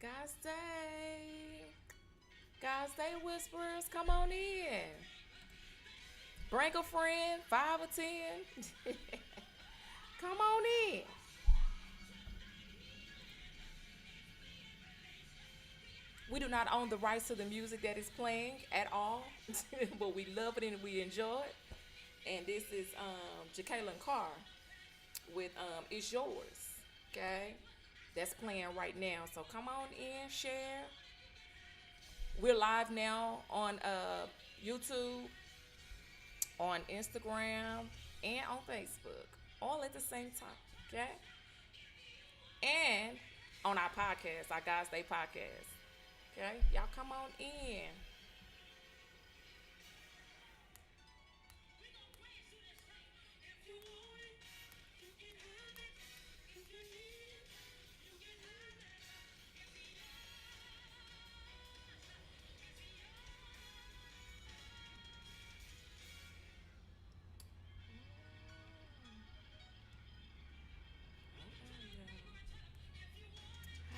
God's Day. God's Day Whisperers, come on in. Bring a friend, 5 or 10. Come on in. We do not own the rights to the music that is playing at all, but we love it and we enjoy it. And this is Jacqueline Carr with It's Yours. Okay? That's playing right now. So come on in, share. We're live now on YouTube, on Instagram, and on Facebook, all at the same time. Okay? And on our podcast, our God's Day podcast. Okay? Y'all come on in.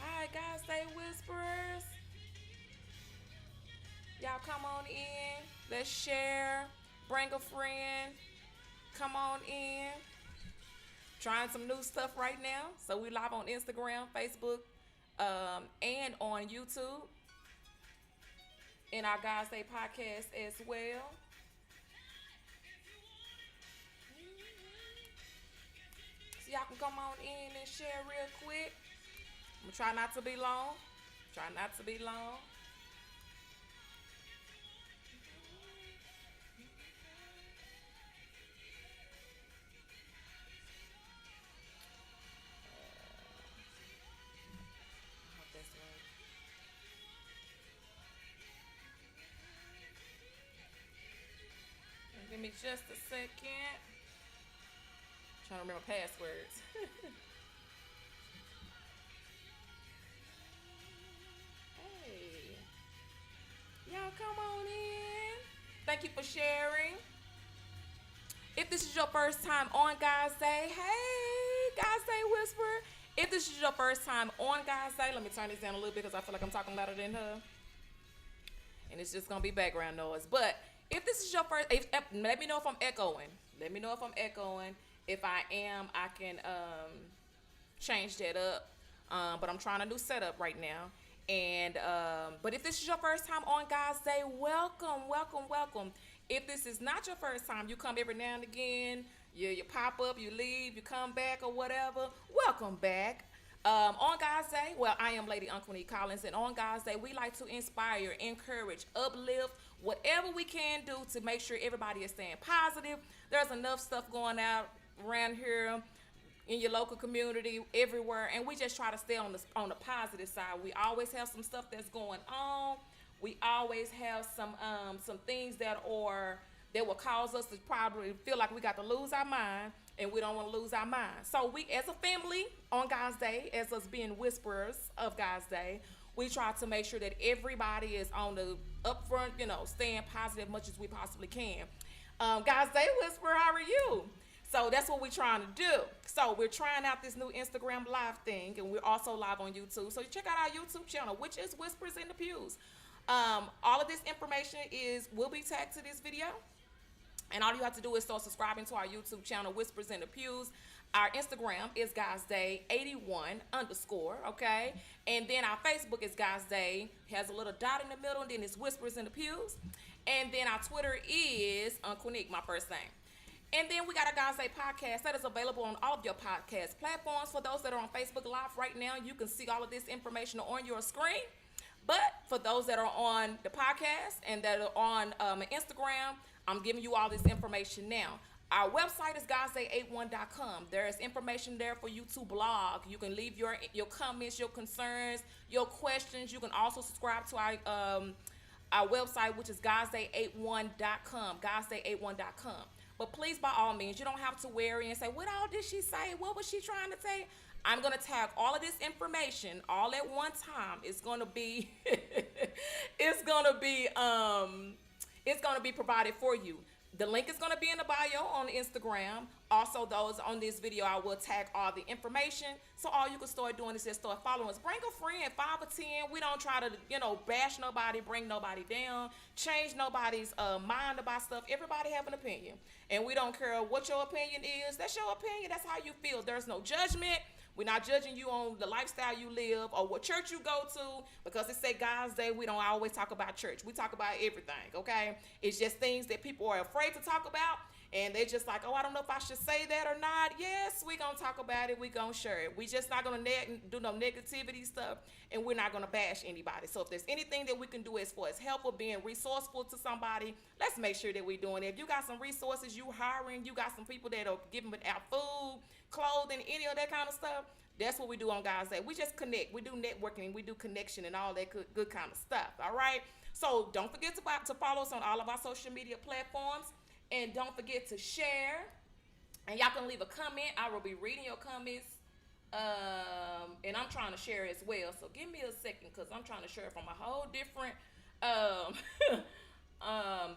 Hi, God's Day Whisperers. Y'all come on in. Let's share. Bring a friend. Come on in. Trying some new stuff right now. So we live on Instagram, Facebook, and on YouTube. In our God's Day podcast as well. So y'all can come on in and share real quick. I'm gonna try not to be long. Try not to be long. I hope that's right. Give me just a second. Trying to remember passwords. Hey, y'all come on in. Thank you for sharing. If this is your first time on God's Day, hey, God's Day Whisperer. If this is your first time on God's Day, let me turn this down a little bit because I feel like I'm talking louder than her. And it's just going to be background noise. But if this is your first, let me know if I'm echoing. Let me know if I'm echoing. If I am, I can change that up. But I'm trying a new setup right now. And but if this is your first time on God's Day, welcome, welcome, welcome. If this is not your first time, you come every now and again, you pop up, you leave, you come back or whatever, welcome back. On God's Day, well, I am Lady Uncle Collins, and on God's Day, we like to inspire, encourage, uplift, whatever we can do to make sure everybody is staying positive. There's enough stuff going out around here in your local community, everywhere, and we just try to stay on the positive side. We always have some stuff that's going on. We always have some things that will cause us to probably feel like we got to lose our mind, and we don't want to lose our mind. So we, as a family, on God's Day, as us being whisperers of God's Day, we try to make sure that everybody is on the upfront, staying positive as much as we possibly can. God's Day Whisperer, how are you? So that's what we're trying to do. So we're trying out this new Instagram live thing, and we're also live on YouTube. So check out our YouTube channel, which is Whispers in the Pews. All of this information will be tagged to this video. And all you have to do is start subscribing to our YouTube channel, Whispers in the Pews. Our Instagram is God's Day 81_, okay? And then our Facebook is God's Day, has a little dot in the middle, and then it's Whispers in the Pews. And then our Twitter is Uncle Nick, my first name. And then we got a God's Day podcast that is available on all of your podcast platforms. For those that are on Facebook Live right now, you can see all of this information on your screen. But for those that are on the podcast and that are on Instagram, I'm giving you all this information now. Our website is godsday81.com. There is information there for you to blog. You can leave your comments, your concerns, your questions. You can also subscribe to our website, which is godsday81.com, godsday81.com. But please, by all means, you don't have to worry and say, what all did she say? What was she trying to say? I'm going to tag all of this information all at one time. It's going to be provided for you. The link is going to be in the bio on Instagram. Also, those on this video, I will tag all the information. So all you can start doing is just start following us. Bring a friend, 5 or 10. We don't try to, bash nobody, bring nobody down, change nobody's mind about stuff. Everybody have an opinion. And we don't care what your opinion is. That's your opinion. That's how you feel. There's no judgment. We're not judging you on the lifestyle you live or what church you go to, because it say God's Day. We don't always talk about church. We talk about everything, okay? It's just things that people are afraid to talk about, and they're just like, oh, I don't know if I should say that or not. Yes, we're going to talk about it. We're going to share it. We just not going to do no negativity stuff, and we're not going to bash anybody. So if there's anything that we can do as far as help or being resourceful to somebody, let's make sure that we're doing it. If you got some resources, you hiring, you got some people that are giving out food, clothing, any of that kind of stuff, that's what we do on God's Day. We just connect. We do networking. We do connection and all that good kind of stuff. All right. So don't forget to follow us on all of our social media platforms, and don't forget to share. And y'all can leave a comment. I will be reading your comments. And I'm trying to share as well. So give me a second, because I'm trying to share from a whole different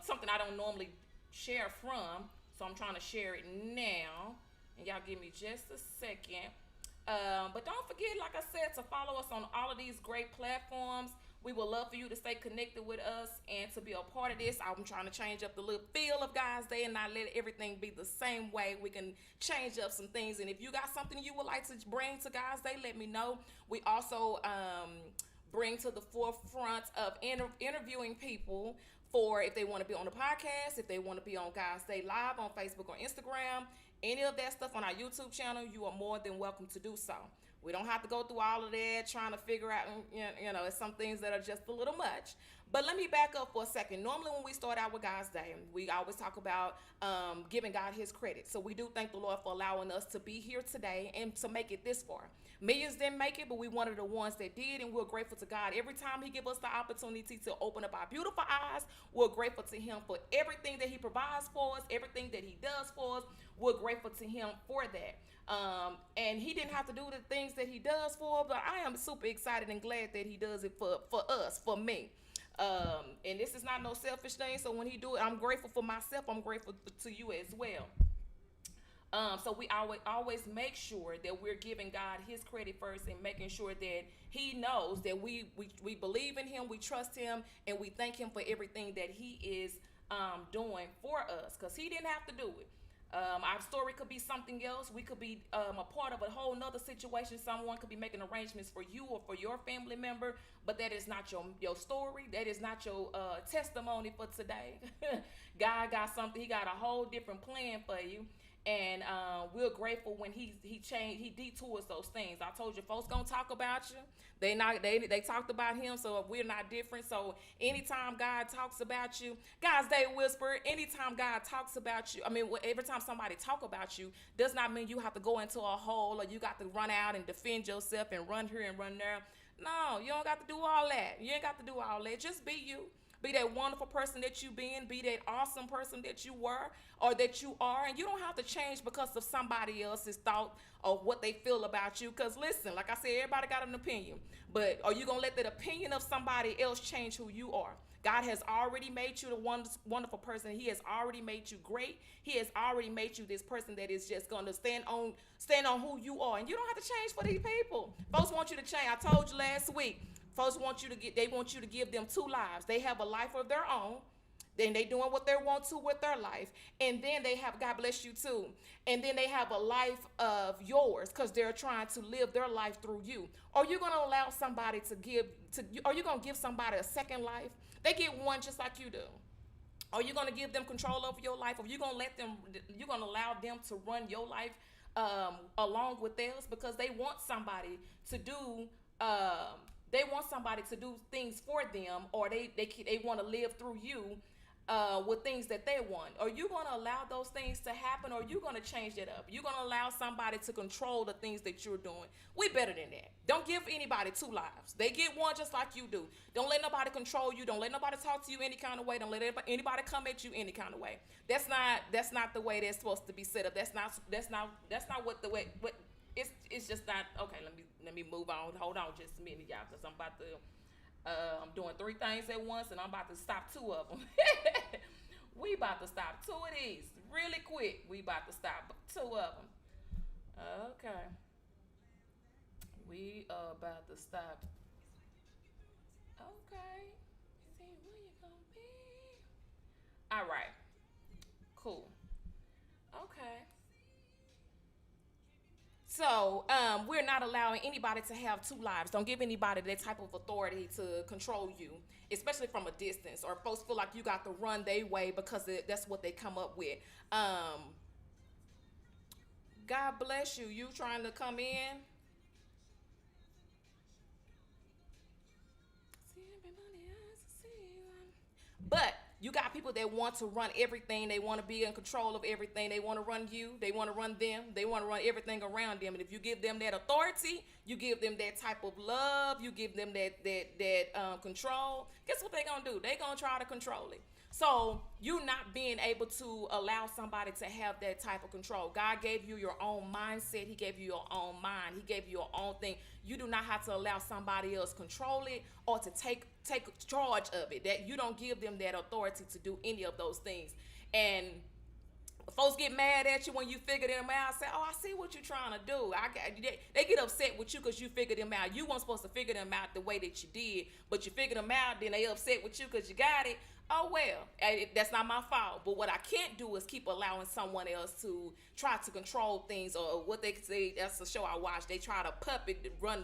something I don't normally share from. So I'm trying to share it now. And y'all give me just a second. But don't forget, like I said, to follow us on all of these great platforms. We would love for you to stay connected with us and to be a part of this. I'm trying to change up the little feel of God's Day and not let everything be the same way. We can change up some things. And if you got something you would like to bring to God's Day, let me know. We also bring to the forefront of interviewing people for if they want to be on the podcast, if they want to be on God's Day Live on Facebook or Instagram. Any of that stuff on our YouTube channel, you are more than welcome to do so. We don't have to go through all of that trying to figure out, it's some things that are just a little much. But let me back up for a second. Normally when we start out with God's Day, we always talk about giving God his credit. So we do thank the Lord for allowing us to be here today and to make it this far. Millions didn't make it, but we one of the ones that did, and we're grateful to God. Every time he gives us the opportunity to open up our beautiful eyes, we're grateful to him for everything that he provides for us, everything that he does for us. We're grateful to him for that. And he didn't have to do the things that he does for us, but I am super excited and glad that he does it for us, for me. And this is not no selfish thing. So when he do it, I'm grateful for myself. I'm grateful to you as well. So we always make sure that we're giving God his credit first and making sure that he knows that we believe in him, we trust him, and we thank him for everything that he is doing for us, because he didn't have to do it. Our story could be something else. We could be a part of a whole nother situation. Someone could be making arrangements for you or for your family member, but that is not your story. That is not your testimony for today. God got something. He got a whole different plan for you. And we're grateful when he detours those things. I told you, folks gonna talk about you. They talked about him, so we're not different. So anytime God talks about you, God's Day Whisper, anytime God talks about you, every time somebody talk about you, does not mean you have to go into a hole or you got to run out and defend yourself and run here and run there. No, you don't got to do all that. You ain't got to do all that. Just be you. Be that wonderful person that you been. Be that awesome person that you were or that you are. And you don't have to change because of somebody else's thought or what they feel about you. Because listen, like I said, everybody got an opinion. But are you going to let that opinion of somebody else change who you are? God has already made you the wonderful person. He has already made you great. He has already made you this person that is just going to stand on who you are. And you don't have to change for these people. Folks want you to change. I told you last week. Folks want you to give them two lives. They have a life of their own. Then they doing what they want to with their life. And then they have, God bless you too. And then they have a life of yours because they're trying to live their life through you. Are you going to allow somebody are you going to give somebody a second life? They get one just like you do. Are you going to give them control over your life? Or you're going to allow them to run your life along with theirs because they want somebody to do things for them, or they want to live through you with things that they want. Are you going to allow those things to happen, or are you going to change it up? You're going to allow somebody to control the things that you're doing. We better than that. Don't give anybody two lives. They get one just like you do. Don't let nobody control you. Don't let nobody talk to you any kind of way. Don't let anybody come at you any kind of way. That's not the way that's supposed to be set up. That's not what the way. What it's just not okay. Let me move on. Hold on just a minute, y'all, because I'm about to. I'm doing 3 things at once, and I'm about to stop 2 of them. We about to stop 2 of these really quick. We about to stop 2 of them. Okay. We are about to stop. Okay. See where you gonna be. All right. Cool. Okay. So, we're not allowing anybody to have 2 lives. Don't give anybody that type of authority to control you, especially from a distance. Or folks feel like you got to run their way because that's what they come up with. God bless you. You trying to come in? But you got people that want to run everything. They want to be in control of everything. They want to run you. They want to run them. They want to run everything around them. And if you give them that authority, you give them that type of love. You give them that control. Guess what they gonna do? They gonna try to control it. So you not being able to allow somebody to have that type of control. God gave you your own mindset. He gave you your own mind. He gave you your own thing. You do not have to allow somebody else control it or to take charge of it. That you don't give them that authority to do any of those things. And folks get mad at you when you figure them out. Say, "Oh, I see what you're trying to do." They get upset with you because you figured them out. You weren't supposed to figure them out the way that you did, but you figured them out. Then they upset with you because you got it. Oh well, that's not my fault. But what I can't do is keep allowing someone else to try to control things, or what they say. That's a show I watch. They try to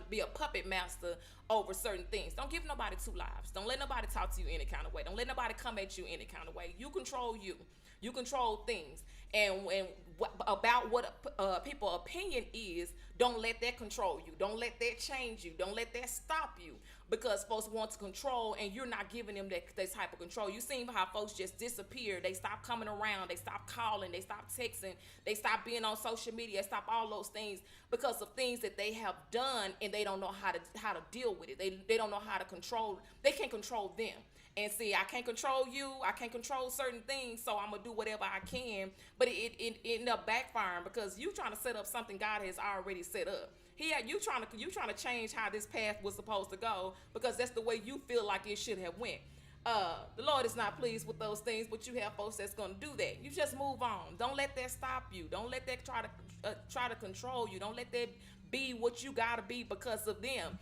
be a puppet master over certain things. Don't give nobody 2 lives. Don't let nobody talk to you any kind of way. Don't let nobody come at you any kind of way. You control you. You control things. And about what people's opinion is, don't let that control you. Don't let that change you. Don't let that stop you. Because folks want to control, and you're not giving them that type of control. You seen how folks just disappear. They stop coming around. They stop calling. They stop texting. They stop being on social media. They stop all those things because of things that they have done, and they don't know how to deal with it. They don't know how to control. They can't control them. And see, I can't control you. I can't control certain things, so I'm gonna do whatever I can. But it ended up backfiring because you trying to set up something God has already set up. You trying to change how this path was supposed to go because that's the way you feel like it should have went. The Lord is not pleased with those things, but you have folks that's gonna do that. You just move on. Don't let that stop you. Don't let that try to control you. Don't let that be what you gotta be because of them.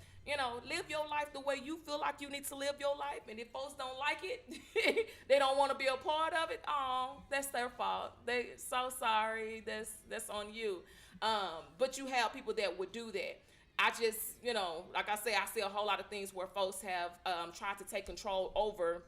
Live your life the way you feel like you need to live your life. And if folks don't like it, they don't want to be a part of it. Oh, that's their fault. They so sorry. That's on you. But you have people that would do that. I just, like I say, I see a whole lot of things where folks have tried to take control over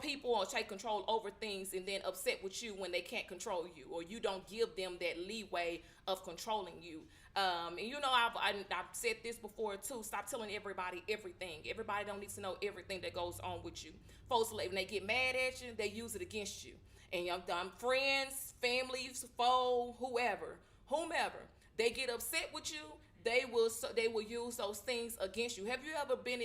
people or take control over things, and then upset with you when they can't control you, or you don't give them that leeway of controlling you. And I've said this before too. Stop telling everybody everything. Everybody don't need to know everything that goes on with you. Folks, when they get mad at you, they use it against you. And friends, families, foe, whomever, they get upset with you. They will use those things against you. Have you ever been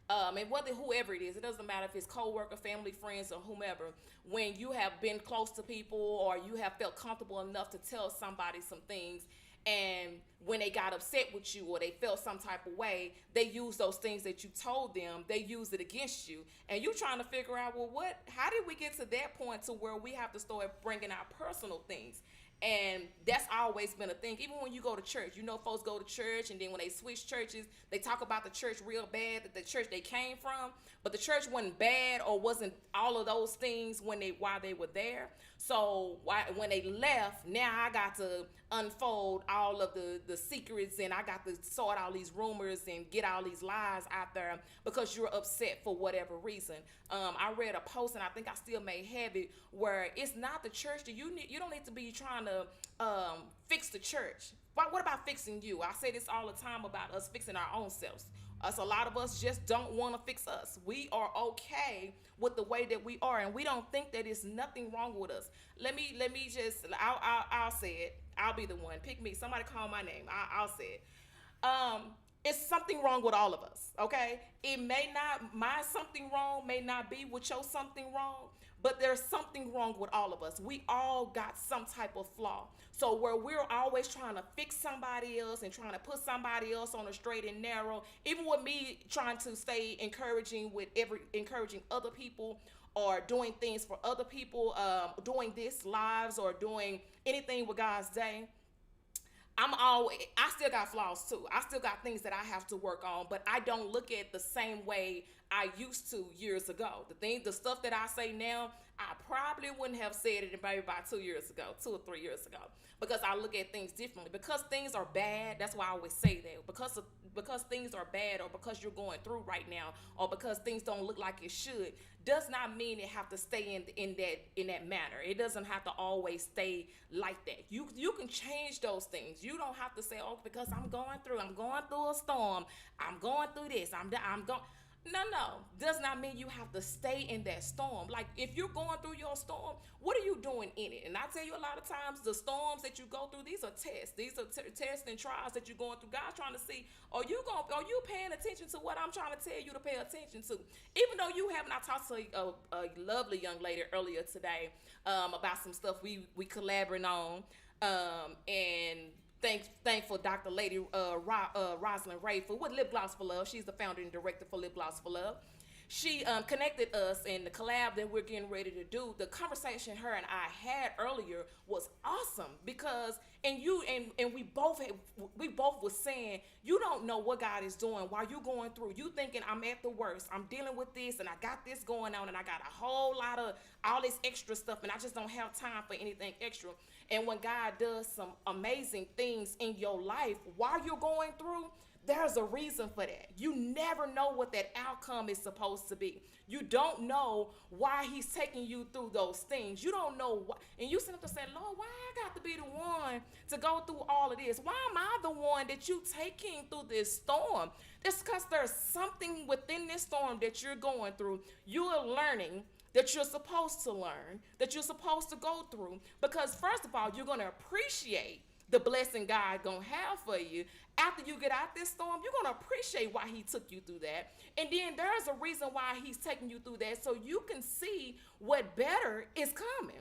and whether whoever it is, it doesn't matter if it's co-worker, family, friends, or whomever, when you have been close to people or you have felt comfortable enough to tell somebody some things, and when they got upset with you or they felt some type of way, they use those things that you told them, they use it against you. And you trying to figure out, how did we get to that point to where we have to start bringing out personal things? And that's always been a thing. Even when you go to church, folks go to church, and then when they switch churches, they talk about the church real bad, that the church they came from, but the church wasn't bad or wasn't all of those things while they were there. So when they left, now I got to unfold all of the secrets, and I got to sort all these rumors and get all these lies out there because you're upset for whatever reason. I read a post, and I think I still may have it, where it's not the church that you don't need to be trying to fix the church. What about fixing you? I say this all the time about us fixing our own selves. A lot of us just don't want to fix us. We are okay with the way that we are, and we don't think that there's nothing wrong with us. Let me just, I'll say it. I'll be the one. Pick me. Somebody call my name. I'll say it. It's something wrong with all of us, okay? My something wrong may not be with your something wrong, but there's something wrong with all of us. We all got some type of flaw. So where we're always trying to fix somebody else and trying to put somebody else on a straight and narrow, even with me trying to stay encouraging other people, or doing things for other people, doing this lives or doing anything with God's day, I still got flaws too. I still got things that I have to work on, but I don't look at the same way I used to years ago. The stuff that I say now, I probably wouldn't have said it maybe about 2 years ago, 2 or 3 years ago, because I look at things differently. Because things are bad, that's why I always say that. Because things are bad, or because you're going through right now, or because things don't look like it should, does not mean it have to stay in that manner. It doesn't have to always stay like that. You can change those things. You don't have to say, oh, because I'm going through a storm, I'm going through this, I'm going. No, does not mean you have to stay in that storm. Like, if you're going through your storm, what are you doing in it? And I tell you, a lot of times the storms that you go through, these are tests. These are tests and trials that you're going through. God's trying to see, are you paying attention to what I'm trying to tell you to pay attention to? Even though you haven't. I talked to a lovely young lady earlier today about some stuff we collaborating on, and thankful Dr. Lady Rosalind Rayford with Lip Gloss for Love. She's the founder and director for Lip Gloss for Love. She connected us, and the collab that we're getting ready to do, the conversation her and I had earlier was awesome, because and we both was saying, you don't know what God is doing while you're going through. You thinking, I'm at the worst, I'm dealing with this, and I got this going on, and I got a whole lot of all this extra stuff, and I just don't have time for anything extra. And when God does some amazing things in your life while you're going through, there's a reason for that. You never know what that outcome is supposed to be. You don't know why he's taking you through those things. You don't know why. And you sit up and say, Lord, why I got to be the one to go through all of this? Why am I the one that you taking through this storm? It's because there's something within this storm that you're going through. You are learning that you're supposed to learn, that you're supposed to go through. Because first of all, you're going to appreciate the blessing God gonna have for you. After you get out this storm, you're gonna appreciate why he took you through that. And then there's a reason why he's taking you through that, so you can see what better is coming.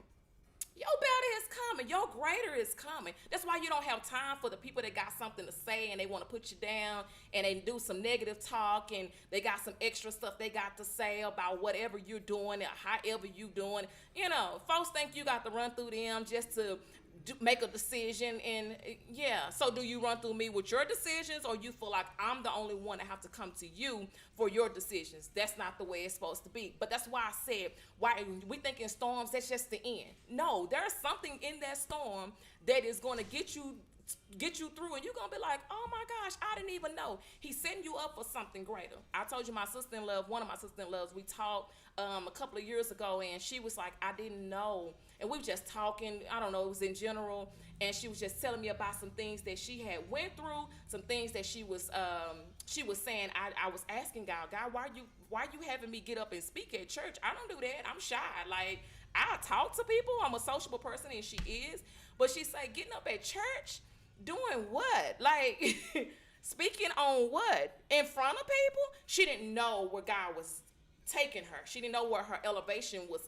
Your better is coming. Your greater is coming. That's why you don't have time for the people that got something to say and they want to put you down and they do some negative talk and they got some extra stuff they got to say about whatever you're doing or however you doing. You know, folks think you got to run through them just to make a decision. And yeah, so do you run through me with your decisions, or you feel like I'm the only one that have to come to you for your decisions? That's not the way it's supposed to be. But that's why I said, why we think in storms that's just the end. No, there's something in that storm that is going to get you through, and you're gonna be like, oh my gosh, I didn't even know he's setting you up for something greater. I told you, my sister-in-law, one of my sister-in-laws, we talked a couple of years ago, and she was like, I didn't know. And we were just talking, I don't know, it was in general, and she was just telling me about some things that she had went through, some things that she was saying. I was asking God, why you having me get up and speak at church? I don't do that. I'm shy. Like, I talk to people. I'm a sociable person, and she is. But she said, getting up at church, doing what? Like, speaking on what? In front of people? She didn't know where God was taking her. She didn't know where her elevation was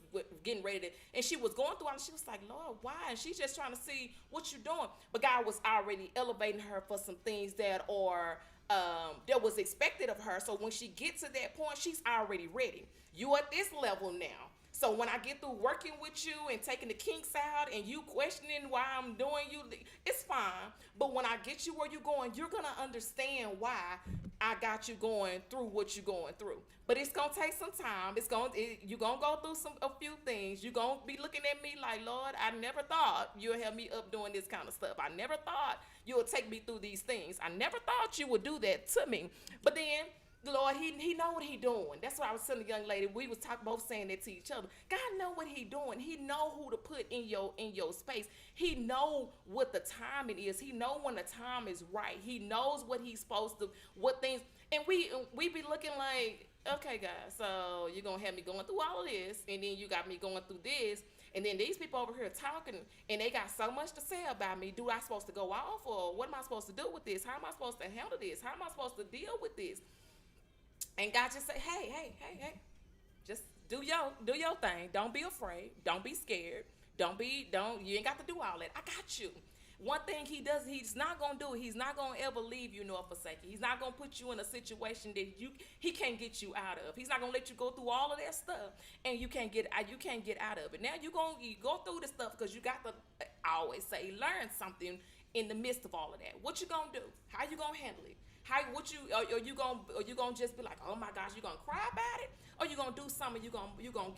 getting ready to, and she was going through it, and she was like, Lord, why? And she's just trying to see what you're doing. But God was already elevating her for some things that are that was expected of her. So when she gets to that point, she's already ready. You at this level now. So when I get through working with you and taking the kinks out and you questioning why I'm doing you, it's fine. But when I get you where you're going, you're going to understand why I got you going through what you're going through. But it's going to take some time. You're going to go through a few things. You're going to be looking at me like, Lord, I never thought you would have me up doing this kind of stuff. I never thought you would take me through these things. I never thought you would do that to me. But then, the Lord, he know what he doing. That's why I was telling the young lady, we was both saying that to each other. God know what he doing. He know who to put in your space. He know what the time it is. He know when the time is right. He knows what he's supposed to, what things, and we be looking like, okay, guys, so you're gonna have me going through all of this, and then you got me going through this, and then these people over here talking, and they got so much to say about me. Do I supposed to go off, or what am I supposed to do with this? How am I supposed to handle this? How am I supposed to deal with this? And God just say, hey, just do your thing. Don't be afraid. Don't be scared. You ain't got to do all that. I got you. One thing he does, he's not gonna do. He's not gonna ever leave you nor forsake you. He's not gonna put you in a situation that he can't get you out of. He's not gonna let you go through all of that stuff and you can't get out of it. Now you go through the stuff because you got to. I always say learn something in the midst of all of that. What you gonna do? How you gonna handle it? How what you or you gonna just be like, oh my gosh, you gonna cry about it, or you gonna do something? You gonna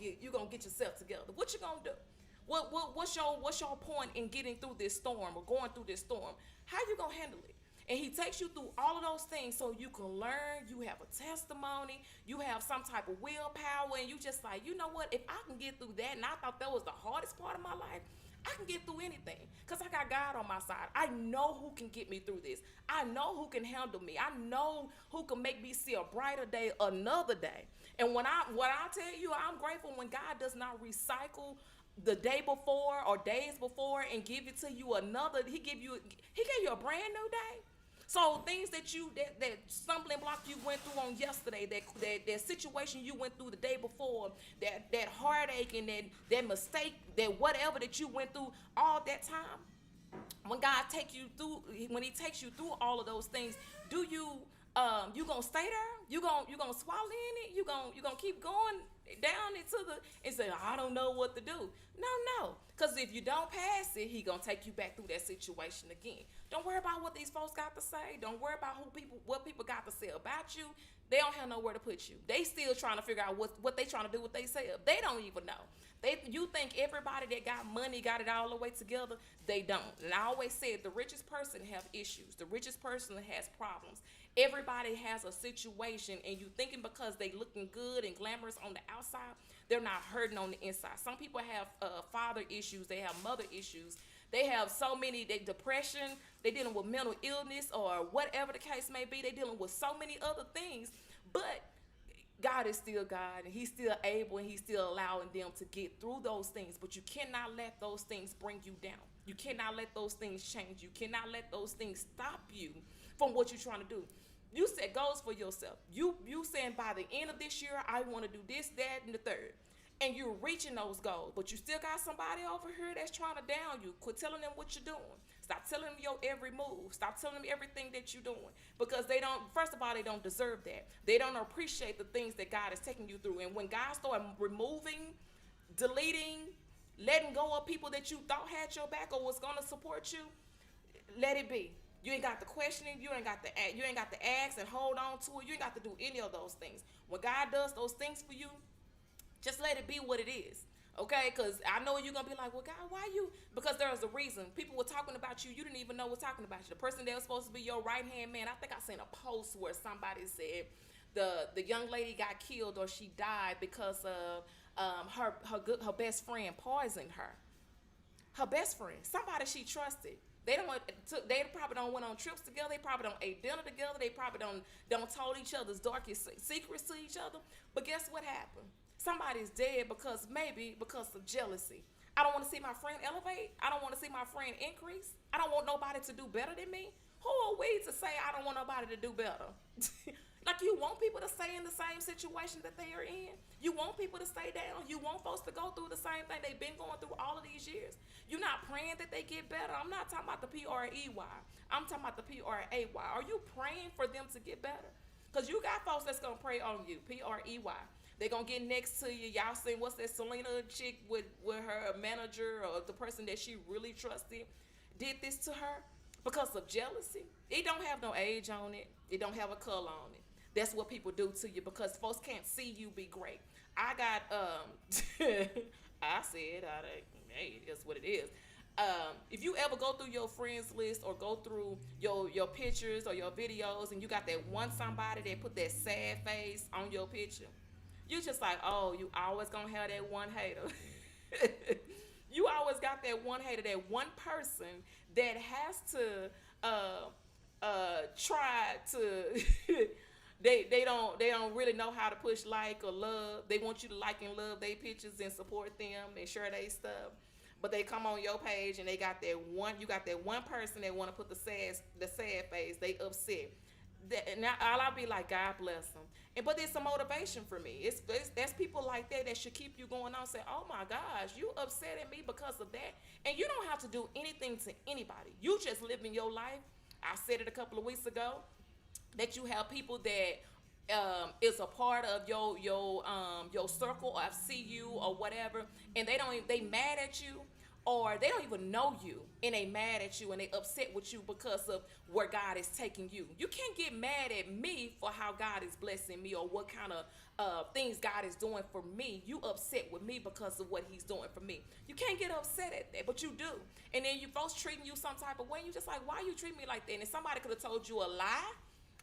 get yourself together. What you gonna do? What's your point in getting through this storm or going through this storm? How you gonna handle it? And he takes you through all of those things so you can learn, you have a testimony, you have some type of willpower, and you just like, you know what, if I can get through that, and I thought that was the hardest part of my life, I can get through anything because I got God on my side. I know who can get me through this. I know who can handle me. I know who can make me see a brighter day another day. And what I tell you, I'm grateful when God does not recycle the day before or days before and give it to you another. He gave you a brand new day. So things that stumbling block you went through on yesterday, that situation you went through the day before, that heartache and that mistake, that whatever that you went through all that time, when he takes you through all of those things, do you gonna stay there? You gonna swallow in it? You gonna keep going down and say, I don't know what to do? No. Because if you don't pass it, he gonna take you back through that situation again. Don't worry about what these folks got to say. Don't worry about what people got to say about you. They don't have nowhere to put you. They still trying to figure out what they trying to do with themselves. They don't even know. You think everybody that got money got it all the way together. They don't. And I always said the richest person have issues. The richest person has problems. Everybody has a situation, and you thinking because they looking good and glamorous on the outside, they're not hurting on the inside. Some people have father issues. They have mother issues. They have so many, depression, they dealing with mental illness or whatever the case may be. They dealing with so many other things, but God is still God, and he's still able, and he's still allowing them to get through those things. But you cannot let those things bring you down. You cannot let those things change you. Cannot let those things stop you from what you're trying to do. You set goals for yourself. You saying by the end of this year, I want to do this, that, and the third. And you're reaching those goals, but you still got somebody over here that's trying to down you. Quit telling them what you're doing. Stop telling them your every move. Stop telling them everything that you're doing, because they don't, first of all, they don't deserve that. They don't appreciate the things that God is taking you through. And when God started removing, deleting, letting go of people that you thought had your back or was going to support you, let it be. You ain't got to question it. You ain't got to ask and hold on to it. You ain't got to do any of those things. When God does those things for you, just let it be what it is, okay? Because I know you're going to be like, well, God, why you? Because there's a reason. People were talking about you. You didn't even know was talking about you. The person that was supposed to be your right-hand man, I think I seen a post where somebody said the young lady got killed or she died because of her best friend poisoned her. Her best friend, somebody she trusted. They probably don't went on trips together. They probably don't ate dinner together. They probably don't told each other's darkest secrets to each other. But guess what happened? Somebody's dead because of jealousy. I don't want to see my friend elevate. I don't want to see my friend increase. I don't want nobody to do better than me. Who are we to say I don't want nobody to do better? Like, you want people to stay in the same situation that they are in. You want people to stay down. You want folks to go through the same thing they've been going through all of these years. You're not praying that they get better. I'm not talking about the P-R-E-Y. I'm talking about the P-R-A-Y. Are you praying for them to get better? Because you got folks that's going to pray on you, P-R-E-Y. They're going to get next to you. Y'all seen what's that Selena chick with her manager or the person that she really trusted did this to her because of jealousy? It don't have no age on it. It don't have a color on it. That's what people do to you because folks can't see you be great. I got, I said, hey, that's what it is. If you ever go through your friends list or go through your pictures or your videos and you got that one somebody that put that sad face on your picture, you just like, oh, you always gonna have that one hater. You always got that one hater, that one person that has to try to they don't really know how to push like or love. They want you to like and love their pictures and support them and share their stuff. But they come on your page and you got that one person that want to put the sad face. They upset. that, now I'll be like, God bless them. And but it's a motivation for me. It's that's people like that that should keep you going on. Say, oh my gosh, you upset at me because of that, and you don't have to do anything to anybody. You just living your life. I said it a couple of weeks ago that you have people that is a part of your circle or see you or whatever, and they mad at you, or they don't even know you, and they mad at you and they upset with you because of where God is taking you. You can't get mad at me for how God is blessing me or what kind of things God is doing for me. You upset with me because of what he's doing for me. You can't get upset at that, but you do. And then you folks treating you some type of way, you just like, why you treat me like that? And somebody could have told you a lie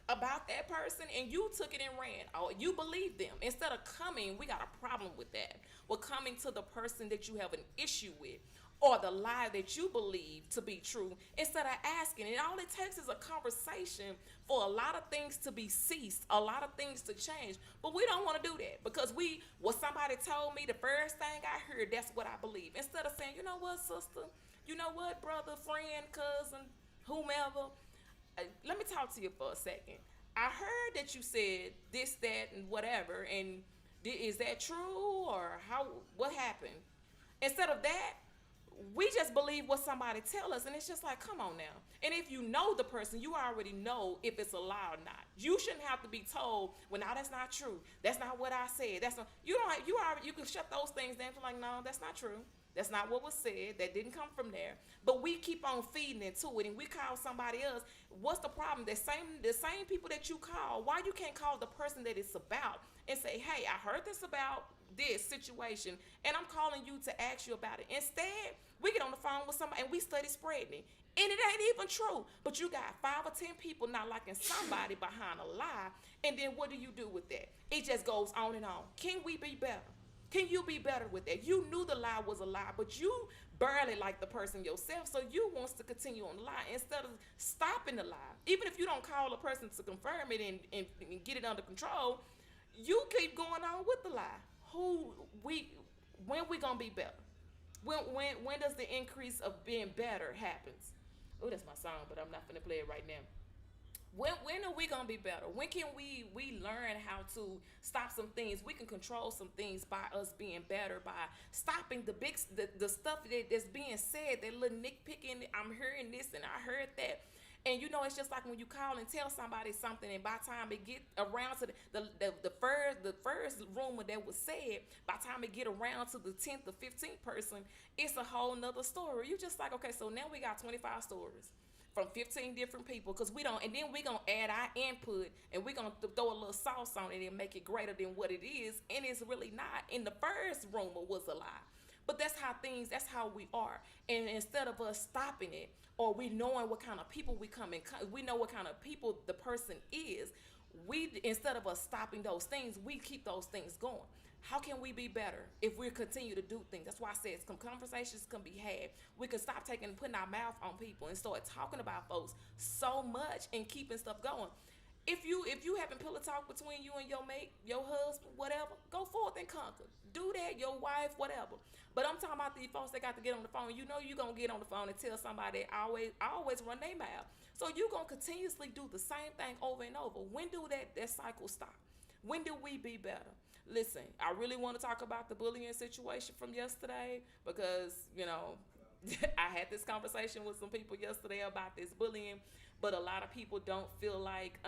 about that person and you took it and ran, or you believed them instead of coming. We got a problem with that. We're coming to the person that you have an issue with, or the lie that you believe to be true, instead of asking. And all it takes is a conversation for a lot of things to be ceased, a lot of things to change. But we don't want to do that because what somebody told me, the first thing I heard, that's what I believe. Instead of saying, you know what, sister, you know what, brother, friend, cousin, whomever, let me talk to you for a second. I heard that you said this, that, and whatever, and is that true, or what happened? Instead of that, we just believe what somebody tell us, and it's just like, come on now. And if you know the person, you already know if it's a lie or not. You shouldn't have to be told, well, no, that's not true, that's not what I said, that's not, you can shut those things down. Like, no, that's not true, that's not what was said, that didn't come from there. But we keep on feeding into it, and we call somebody else. What's the problem? The same people that you call, why you can't call the person that it's about and say, hey, I heard this about this situation, and I'm calling you to ask you about it. Instead, we get on the phone with somebody and we study spreading it. And it ain't even true. But you got 5 or 10 people not liking somebody behind a lie. And then what do you do with that? It just goes on and on. Can we be better? Can you be better with that? You knew the lie was a lie, but you barely like the person yourself, so you wants to continue on the lie instead of stopping the lie. Even if you don't call a person to confirm it and get it under control, you keep going on with the lie. When we gonna be better? When does the increase of being better happens? Oh, that's my song, but I'm not gonna play it right now. When are we gonna be better? When can we learn how to stop some things? We can control some things by us being better, by stopping the stuff that's being said, that little nitpicking. I'm hearing this and I heard that. And you know, it's just like when you call and tell somebody something, and by the time it get around to the first rumor that was said, by the time it get around to the 10th or 15th person, it's a whole nother story. You just like, okay, so now we got 25 stories from 15 different people, because we don't, and then we gonna add our input, and we gonna throw a little sauce on it and make it greater than what it is, and it's really not. And the first rumor was a lie. But that's how we are. And instead of us stopping it, or we knowing what kind of people we know what kind of people the person is, instead of us stopping those things, we keep those things going. How can we be better if we continue to do things? That's why I said some conversations can be had. We can stop putting our mouth on people and start talking about folks so much and keeping stuff going. If you having pillow talk between you and your mate, your husband, whatever, go forth and conquer. Do that, your wife, whatever. But I'm talking about these folks that got to get on the phone. You know you're going to get on the phone and tell somebody that always run their mouth. So you're going to continuously do the same thing over and over. When do that cycle stop? When do we be better? Listen, I really want to talk about the bullying situation from yesterday because, you know, I had this conversation with some people yesterday about this bullying, but a lot of people don't feel like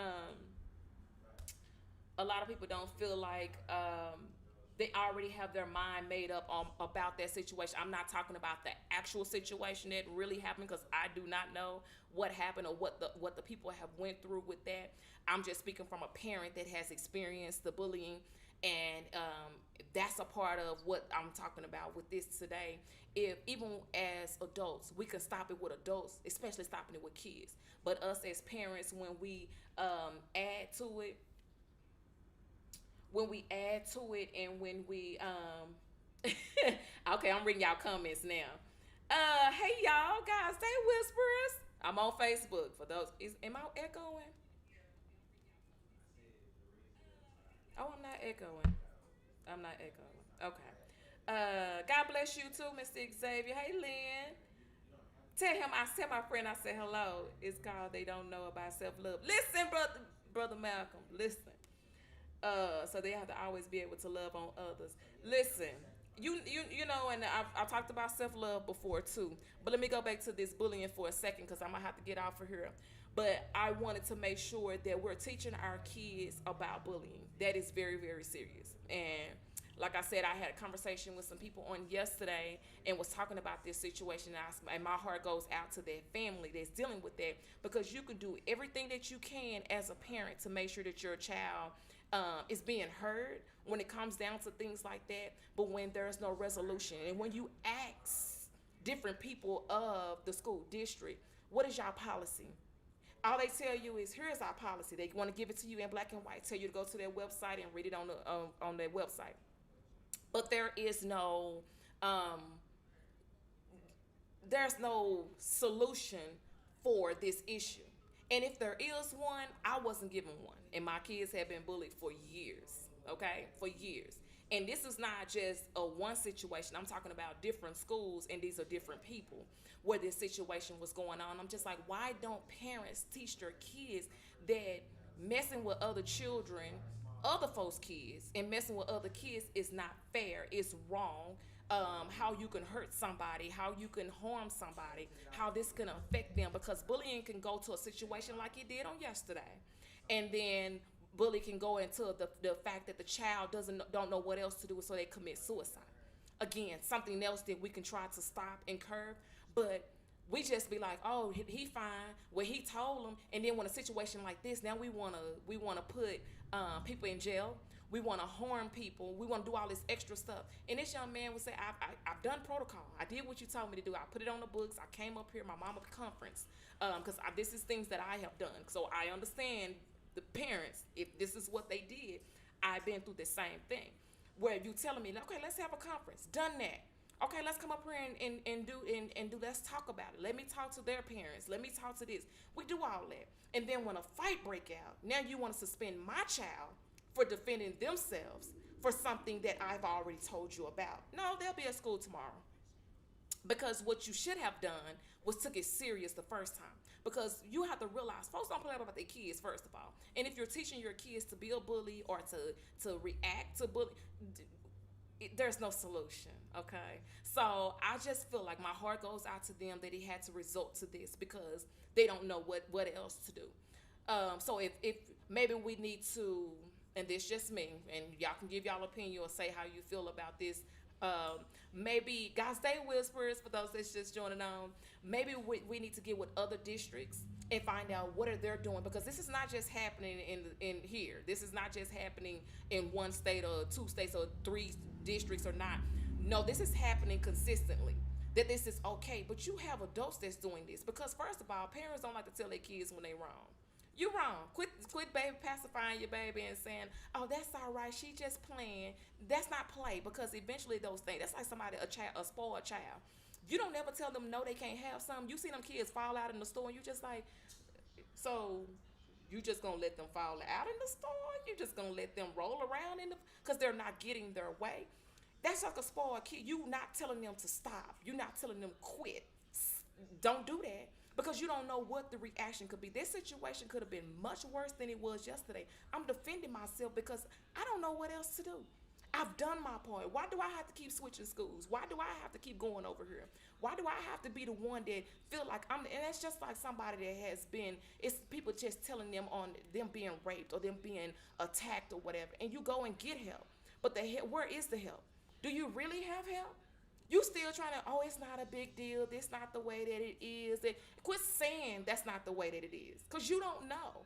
they already have their mind made up about that situation. I'm not talking about the actual situation that really happened, because I do not know what happened or what the people have went through with that. I'm just speaking from a parent that has experienced the bullying, and that's a part of what I'm talking about with this today. If even as adults, we can stop it with adults, especially stopping it with kids. But us as parents, when we add to it, and when we okay, I'm reading y'all comments now. Hey y'all, guys, stay whisperers. I'm on Facebook for those. Am I echoing? Oh, I'm not echoing. I'm not echoing. Okay. God bless you too, Mr. Xavier. Hey, Lynn. Tell my friend, I said hello. It's called They Don't Know About Self Love. Listen, brother Malcolm, listen. So they have to always be able to love on others. Listen, you know, and I talked about self love before too. But let me go back to this bullying for a second because I'm gonna have to get off of here. But I wanted to make sure that we're teaching our kids about bullying. That is very, very serious. And like I said, I had a conversation with some people on yesterday and was talking about this situation. And my heart goes out to that family that's dealing with that, because you can do everything that you can as a parent to make sure that your child is being heard when it comes down to things like that. But when there's no resolution, and when you ask different people of the school district, what is your policy? All they tell you is, here's our policy. They want to give it to you in black and white, tell you to go to their website and read it on their website. But um, there's no solution for this issue. And if there is one, I wasn't given one. And my kids have been bullied for years, okay? For years. And this is not just a one situation. I'm talking about different schools, and these are different people where this situation was going on. I'm just like, why don't parents teach their kids that messing with other children, other folks' kids, and messing with other kids is not fair, it's wrong. How you can hurt somebody, how you can harm somebody, how this can affect them, because bullying can go to a situation like it did on yesterday, and then bully can go into the fact that the child don't know what else to do, so they commit suicide. Again, something else that we can try to stop and curb, but we just be like, oh, he fine. Well, he told him, and then when a situation like this, now we wanna put people in jail. We want to harm people. We want to do all this extra stuff. And this young man would say, I've done protocol. I did what you told me to do. I put it on the books. I came up here, my mama conference, because this is things that I have done. So I understand the parents, if this is what they did, I've been through the same thing. Where you telling me, okay, let's have a conference. Done that. Okay, let's come up here and do let's talk about it. Let me talk to their parents. Let me talk to this. We do all that. And then when a fight break out, now you want to suspend my child for defending themselves for something that I've already told you about. No, they'll be at school tomorrow. Because what you should have done was took it serious the first time. Because you have to realize folks don't play about their kids, first of all. And if you're teaching your kids to be a bully or to react to bully, there's no solution, okay? So I just feel like my heart goes out to them that he had to resort to this because they don't know what else to do. So if maybe we need to, and this just me, and y'all can give y'all opinion or say how you feel about this. Maybe God's Day Whispers, for those that's just joining on, maybe we need to get with other districts and find out what are they doing, because this is not just happening in here. This is not just happening in one state or two states or three districts or not. No, this is happening consistently. That this is okay, but you have adults that's doing this, because first of all, parents don't like to tell their kids when they're wrong. You wrong. Quit baby pacifying your baby and saying, oh, that's all right, she just playing. That's not play, because eventually those things, that's like a spoiled child. You don't ever tell them no, they can't have something. You see them kids fall out in the store and you just like, so you just gonna let them fall out in the store? You just gonna let them roll around because they're not getting their way? That's like a spoiled kid. You not telling them to stop. You're not telling them quit. Don't do that, because you don't know what the reaction could be. This situation could have been much worse than it was yesterday. I'm defending myself because I don't know what else to do. I've done my part. Why do I have to keep switching schools? Why do I have to keep going over here? Why do I have to be the one that feel like and that's just like somebody that has been, it's people just telling them on them being raped or them being attacked or whatever, and you go and get help. But where is the help? Do you really have help? You still trying to, oh, it's not a big deal. This not the way that it is. Quit saying that's not the way that it is, because you don't know.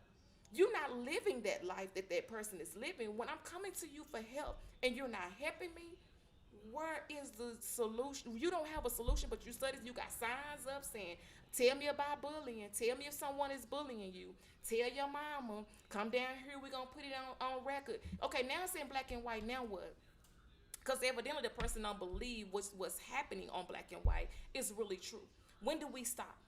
You're not living that life that person is living. When I'm coming to you for help and you're not helping me, where is the solution? You don't have a solution, but you studied. You got signs up saying, tell me about bullying. Tell me if someone is bullying you. Tell your mama, come down here. We're going to put it on record. Okay, now it's in black and white. Now what? Because evidently the person don't believe what's happening on black and white is really true. When do we stop?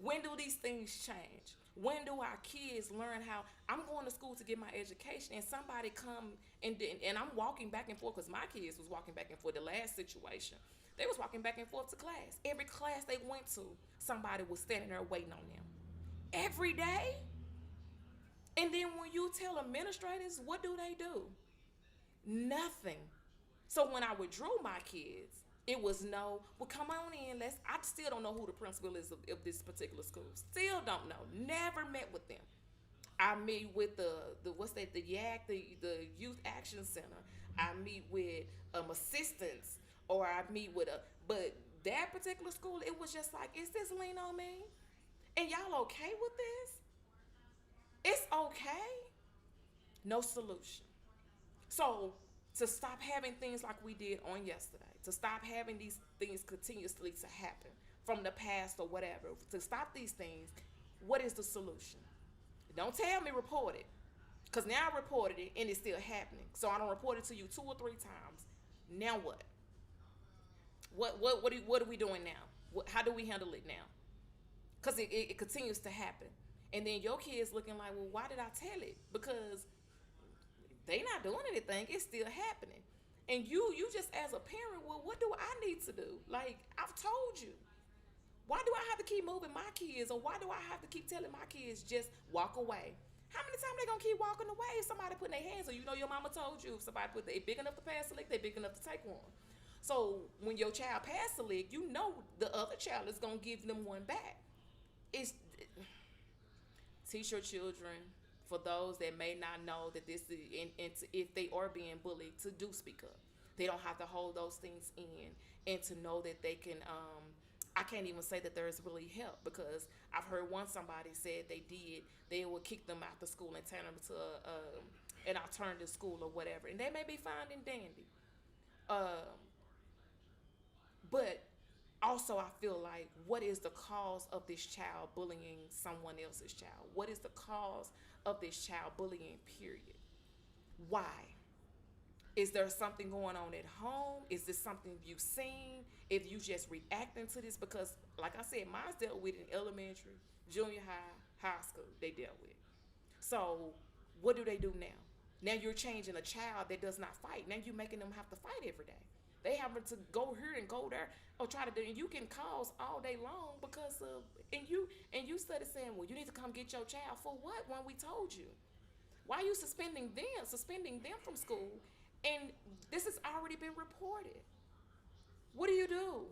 When do these things change? When do our kids learn how I'm going to school to get my education, and somebody come and I'm walking back and forth, because my kids was walking back and forth the last situation. They was walking back and forth to class. Every class they went to, somebody was standing there waiting on them. Every day. And then when you tell administrators, what do? Nothing. So when I withdrew my kids, it was no, well, come on in. I still don't know who the principal is of this particular school. Still don't know. Never met with them. I meet with the what's that, the YAC, the Youth Action Center. I meet with assistants, or I meet with but that particular school, it was just like, is this lean on me? And y'all okay with this? It's okay. No solution. So to stop having things like we did on yesterday, to stop having these things continuously to happen from the past or whatever, to stop these things, what is the solution? Don't tell me report it, because now I reported it and it's still happening. So I don't report it to you 2 or 3 times. Now what? What are we doing now? How do we handle it now? Because it continues to happen. And then your kids looking like, well, why did I tell it? Because they not doing anything. It's still happening. And you just as a parent, well, what do I need to do? Like, I've told you. Why do I have to keep moving my kids? Or why do I have to keep telling my kids just walk away? How many times they gonna keep walking away if somebody putting their hands on you? You know your mama told you if somebody they big enough to pass a lick, they big enough to take one. So when your child passes a lick, you know the other child is gonna give them one back. It's teach your children, for those that may not know, that this is, and if they are being bullied, to do speak up. They don't have to hold those things in, and to know that they can. I can't even say that there is really help, because I've heard somebody said they would kick them out the school and turn them to an alternative school or whatever, and they may be fine and dandy. But also, I feel like, what is the cause of this child bullying someone else's child? What is the cause of this child bullying, period? Why? Is there something going on at home? Is this something you've seen? If you just reacting to this, because like I said, mine's dealt with in elementary, junior high school, they dealt with. So what do they do now? Now you're changing a child that does not fight. Now you're making them have to fight every day. They having to go here and go there, or try to do, and you can cause all day long because of, and you started saying, well, you need to come get your child for what, when we told you? Why are you suspending them from school? And this has already been reported. What do you do?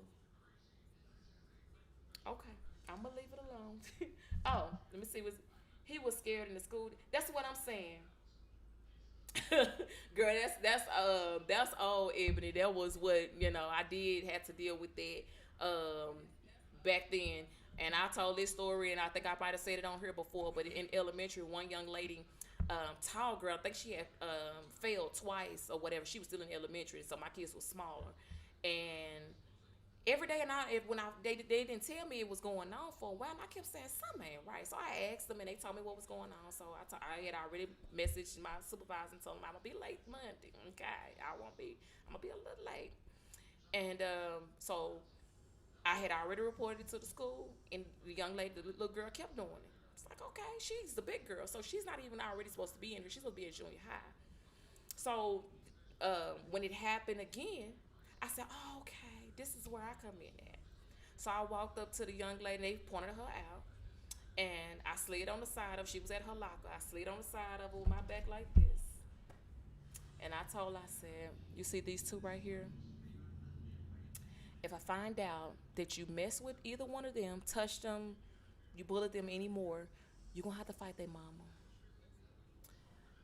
Okay, I'm gonna leave it alone. Oh, let me see. He was scared in the school? That's what I'm saying. Girl, that's old Ebony. That was what, I did have to deal with that back then. And I told this story, and I think I might have said it on here before, but in elementary, one young lady, tall girl, I think she had failed twice or whatever. She was still in elementary, so my kids were smaller. And every day, they didn't tell me it was going on for a while, and I kept saying something ain't right. So I asked them, and they told me what was going on. So I had already messaged my supervisor and told him I'm gonna be late Monday. Okay, I'm gonna be a little late. And so I had already reported it to the school, and the young lady, the little girl, kept doing it. It's like, okay, she's the big girl, so she's not even already supposed to be in here. She's supposed to be in junior high. So when it happened again, I said, oh, okay, this is where I come in at. So I walked up to the young lady, they pointed her out, and I slid on the side of, she was at her locker, I slid on the side of her with my back like this. And I told her, I said, you see these two right here? If I find out that you mess with either one of them, touch them, you bullet them anymore, you're going to have to fight their mama.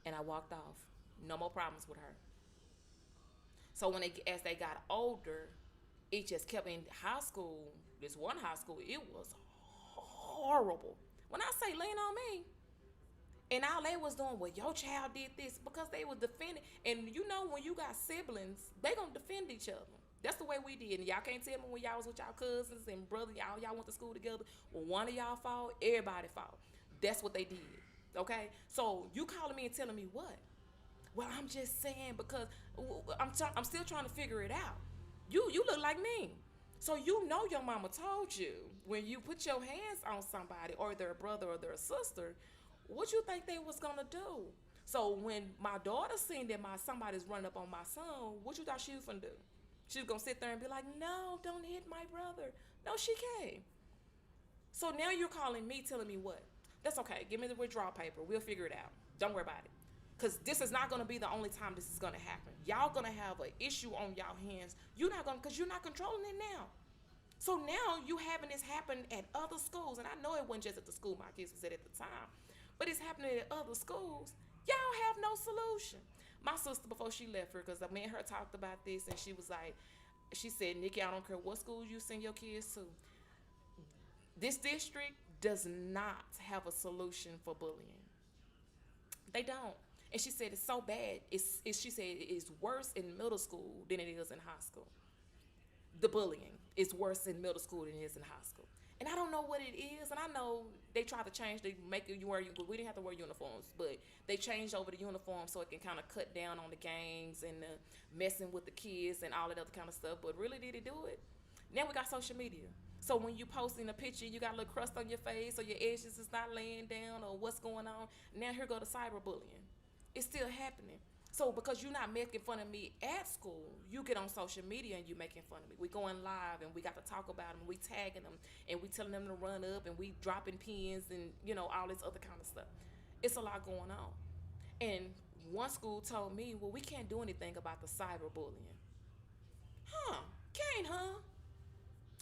And I walked off. No more problems with her. So as they got older, it just kept, in high school, this one high school, it was horrible. When I say lean on me, and all they was doing, well, your child did this, because they was defending. And when you got siblings, they gonna defend each other. That's the way we did. And y'all can't tell me when y'all was with y'all cousins and brothers, y'all went to school together. When one of y'all fought, everybody fought. That's what they did. Okay? So you calling me and telling me what? Well, I'm just saying, because I'm still trying to figure it out. You look like me. So your mama told you, when you put your hands on somebody, or their brother or their sister, what you think they was gonna do? So when my daughter seen that somebody's running up on my son, what you thought she was gonna do? She was gonna sit there and be like, no, don't hit my brother. No, she came. So now you're calling me, telling me what? That's okay. Give me the withdrawal paper. We'll figure it out. Don't worry about it. Because this is not going to be the only time this is going to happen. Y'all going to have an issue on y'all hands. You're not going to, because you're not controlling it now. So now you having this happen at other schools. And I know it wasn't just at the school my kids was at the time. But it's happening at other schools. Y'all have no solution. My sister, before she left her, because me and her talked about this, and she was like, she said, Nikki, I don't care what school you send your kids to. This district does not have a solution for bullying. They don't. And she said it's so bad. She said it's worse in middle school than it is in high school. The bullying is worse in middle school than it is in high school. And I don't know what it is. And I know they tried to change. They make you wear. We didn't have to wear uniforms, but they changed over the uniform so it can kind of cut down on the gangs and the messing with the kids and all that other kind of stuff. But really, did it do it? Now we got social media. So when you posting a picture, you got a little crust on your face or your edges is not laying down or what's going on. Now here go the cyberbullying. It's still happening. So because you're not making fun of me at school, you get on social media and you making fun of me. We going live and we got to talk about them. We tagging them and we telling them to run up and we dropping pins and all this other kind of stuff. It's a lot going on. And one school told me, well, we can't do anything about the cyberbullying. Can't, huh?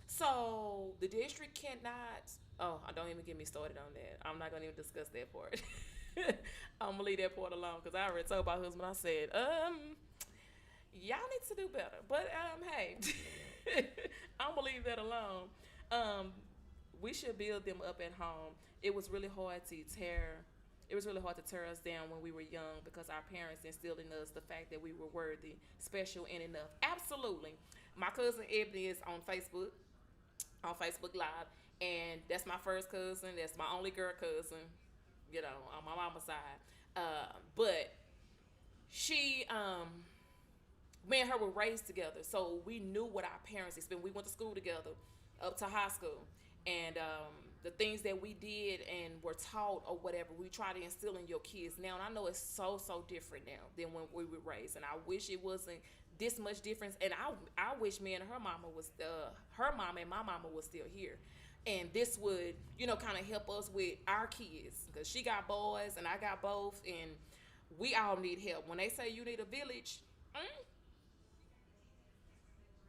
So the district cannot. Oh, don't even get me started on that. I'm not gonna even discuss that part. I'm gonna leave that part alone because I already told my husband. I said, y'all need to do better. But hey, I'm gonna leave that alone. We should build them up at home. It was really hard to tear. It was really hard to tear us down when we were young because our parents instilled in us the fact that we were worthy, special, and enough. Absolutely. My cousin Ebony is on Facebook Live, and that's my first cousin. That's my only girl cousin, on my mama's side. But she, me and her were raised together, so we knew what our parents experienced. We went to school together up to high school, and the things that we did and were taught or whatever, we try to instill in your kids now. And I know it's so different now than when we were raised, and I wish it wasn't this much difference. And I wish me and her mama was her mama and my mama was still here, and this would kind of help us with our kids because she got boys and I got both, and we all need help. When they say you need a village,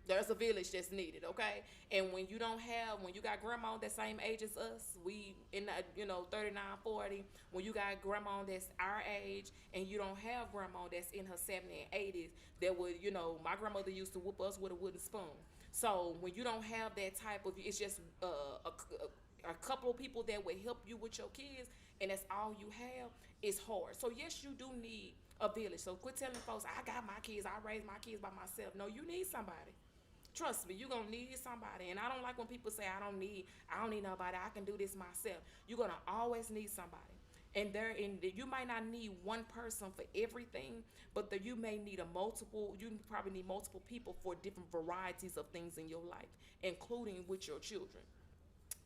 there's a village that's needed, okay? And when you got grandma that same age as us, we in the 39, 40, when you got grandma that's our age and you don't have grandma that's in her 70s and 80s, that would, my grandmother used to whoop us with a wooden spoon. So when you don't have that type of, it's just a couple of people that will help you with your kids, and that's all you have, it's hard. So yes, you do need a village. So quit telling folks, I got my kids, I raised my kids by myself. No, you need somebody. Trust me, you're gonna need somebody. And I don't like when people say I don't need nobody, I can do this myself. You're gonna always need somebody. And you might not need one person for everything, but you may need you probably need multiple people for different varieties of things in your life, including with your children.